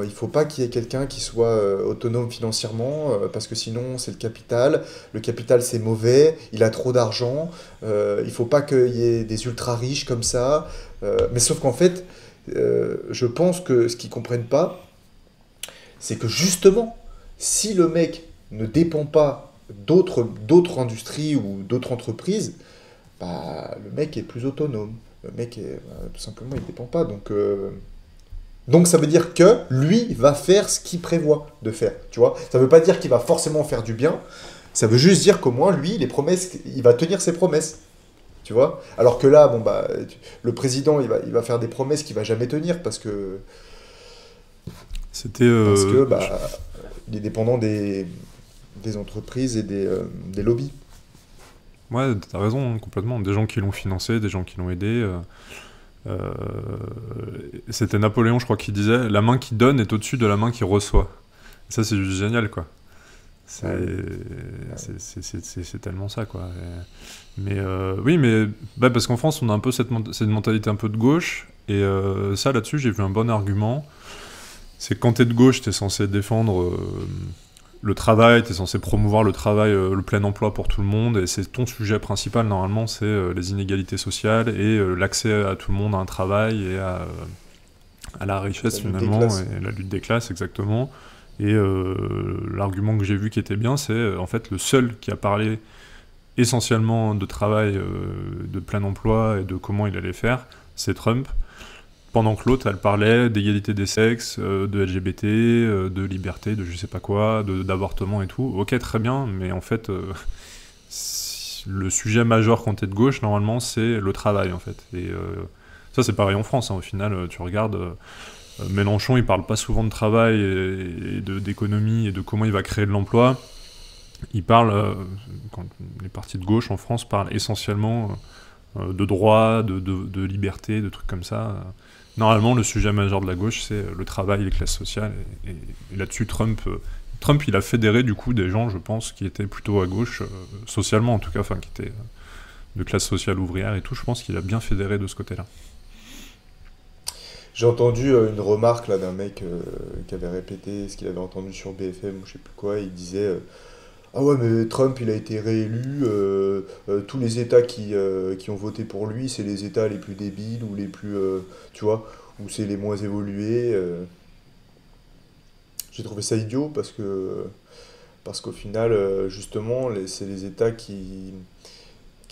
il faut pas qu'il y ait quelqu'un qui soit autonome financièrement, parce que sinon, c'est le capital. Le capital, c'est mauvais, il a trop d'argent, il faut pas qu'il y ait des ultra riches comme ça. Mais sauf qu'en fait, je pense que ce qu'ils comprennent pas, c'est que justement, si le mec ne dépend pas d'autres industries ou d'autres entreprises, bah, le mec est plus autonome. Le mec, tout simplement, il ne dépend pas. Donc ça veut dire que lui va faire ce qu'il prévoit de faire. Tu vois, ça ne veut pas dire qu'il va forcément faire du bien. Ça veut juste dire qu'au moins, lui, les promesses, il va tenir ses promesses. Tu vois. Alors que là, bon, bah, le président, il va faire des promesses qu'il ne va jamais tenir parce que C'était. bah, il est dépendant des entreprises et des lobbies. Ouais, t'as raison, hein, complètement. Des gens qui l'ont financé, des gens qui l'ont aidé. C'était Napoléon, je crois, qui disait la main qui donne est au-dessus de la main qui reçoit. Et ça, c'est juste génial, quoi. C'est tellement ça, quoi. Mais oui, mais bah, parce qu'en France, on a un peu cette mentalité un peu de gauche. Et ça, là-dessus, j'ai vu un bon argument. C'est que quand t'es de gauche, t'es censé défendre le travail, t'es censé promouvoir le travail, le plein emploi pour tout le monde, et c'est ton sujet principal, normalement, c'est les inégalités sociales et l'accès à tout le monde à un travail et à la richesse, finalement, et la lutte des classes, exactement. Et l'argument que j'ai vu qui était bien, c'est en fait le seul qui a parlé essentiellement de travail, de plein emploi et de comment il allait faire, c'est Trump. Pendant que l'autre, elle parlait d'égalité des sexes, de LGBT, de liberté, de je sais pas quoi, d'avortement et tout. Ok, très bien, mais en fait, le sujet majeur quand t'es de gauche, normalement, c'est le travail, en fait. Et ça, c'est pareil en France, hein. Au final, tu regardes, Mélenchon, il parle pas souvent de travail et d'économie et de comment il va créer de l'emploi. Il parle, quand les partis de gauche en France parlent essentiellement de droit, de liberté, de trucs comme ça. Normalement, le sujet majeur de la gauche, c'est le travail et les classes sociales. Et là-dessus, Trump, il a fédéré du coup des gens, je pense, qui étaient plutôt à gauche, socialement en tout cas, enfin qui étaient de classe sociale ouvrière et tout. Je pense qu'il a bien fédéré de ce côté-là. J'ai entendu une remarque là d'un mec qui avait répété ce qu'il avait entendu sur BFM ou je sais plus quoi. Il disait ah ouais, mais Trump, il a été réélu. Tous les États qui ont voté pour lui, c'est les États les plus débiles ou les plus, tu vois, ou c'est les moins évolués. J'ai trouvé ça idiot parce qu'au final, justement, c'est les États qui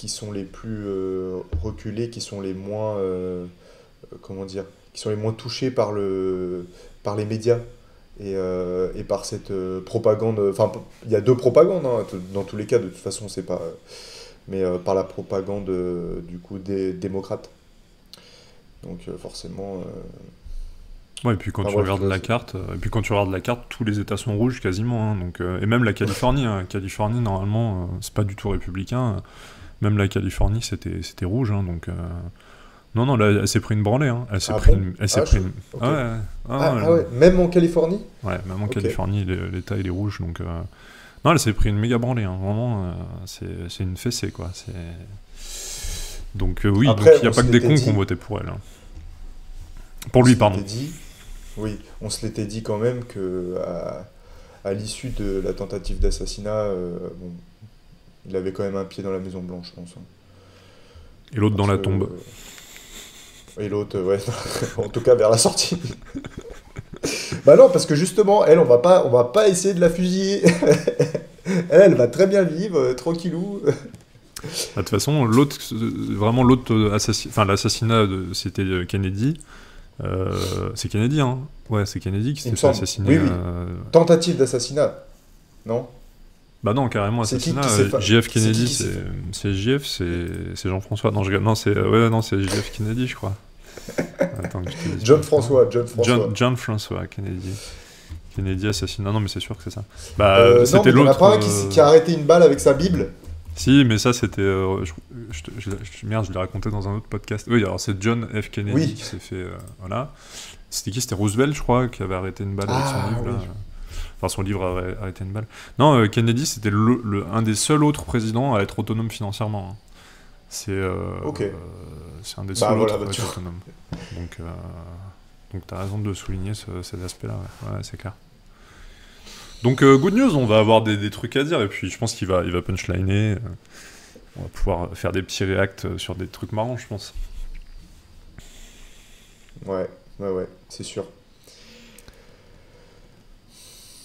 sont les plus reculés, qui sont les moins, comment dire, qui sont les moins touchés par les médias. Et par cette propagande, enfin il y a deux propagandes hein, dans tous les cas de toute façon c'est pas, mais par la propagande du coup des démocrates. Donc forcément. Ouais, et puis quand tu regardes la carte, tous les États sont rouges quasiment, hein, donc et même la Californie, hein, Californie normalement c'est pas du tout républicain, même la Californie c'était rouge, hein, donc. Non, là, elle s'est pris une branlée. Hein. Elle s'est pris une... Okay. Ouais. Même en Californie? Ouais, même en Californie, l'État, il est rouge. Donc, non, elle s'est pris une méga branlée. Hein. Vraiment, c'est une fessée, quoi. Donc, oui, après, il n'y a pas que des cons qui ont voté pour elle. Hein. Pour lui, pardon. Oui, on se l'était dit quand même qu'à l'issue de la tentative d'assassinat, bon, il avait quand même un pied dans la Maison Blanche, je pense. Hein. Et l'autre dans la tombe. Et l'autre, ouais, en tout cas vers la sortie. Bah non, parce que justement, elle, on va pas essayer de la fusiller. Elle va très bien vivre, tranquillou. De toute façon, l'assassinat, c'était Kennedy. C'est Kennedy, hein. Ouais, c'est Kennedy qui s'est fait assassiner. Oui. Tentative d'assassinat, non? Bah non, carrément C'est qui assassinat. qui s'est JF c'est Kennedy, qui qui s'est c'est JF, c'est Jean-François. Non, non, c'est JF Kennedy, je crois. Attends, que je te dise John pas. François. John François Kennedy. Kennedy assassinat. Non, mais c'est sûr que c'est ça. Non, C'était mais il y en a l'autre. pas un qui a arrêté une balle avec sa Bible. Si, mais ça, c'était. Merde, je l'ai raconté dans un autre podcast. Oui, alors c'est John F. Kennedy Oui. qui s'est fait. Voilà. C'était qui? C'était Roosevelt, je crois, qui avait arrêté une balle avec son livre. oui. Là. Enfin, son livre a arrêté une balle. Non, Kennedy, c'était un des seuls autres présidents à être autonome financièrement. Hein. C'est Ok. c'est un des Bah seuls voilà, autres à bah, être tu vois. autonome. Donc t'as raison de souligner cet aspect-là. Ouais, c'est clair. Donc good news, on va avoir des trucs à dire et puis je pense qu'il va punchliner. On va pouvoir faire des petits reacts sur des trucs marrants, je pense. Ouais, c'est sûr.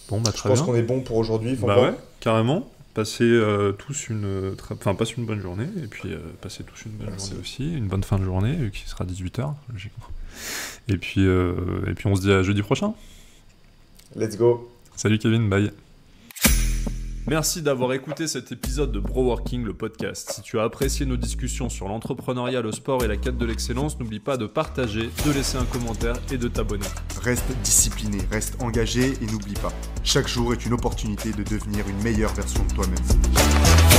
Bon, bah Je très pense bien. qu'on est bon pour aujourd'hui. Bah ouais, carrément. Passez tous passe une bonne journée et puis passez tous une bonne Merci. journée aussi, une bonne fin de journée qui sera 18h, logiquement. Et puis on se dit à jeudi prochain. Let's go. Salut Kevin, bye. Merci d'avoir écouté cet épisode de Broworking, le podcast. Si tu as apprécié nos discussions sur l'entrepreneuriat, le sport et la quête de l'excellence, n'oublie pas de partager, de laisser un commentaire et de t'abonner. Reste discipliné, reste engagé et n'oublie pas, chaque jour est une opportunité de devenir une meilleure version de toi-même.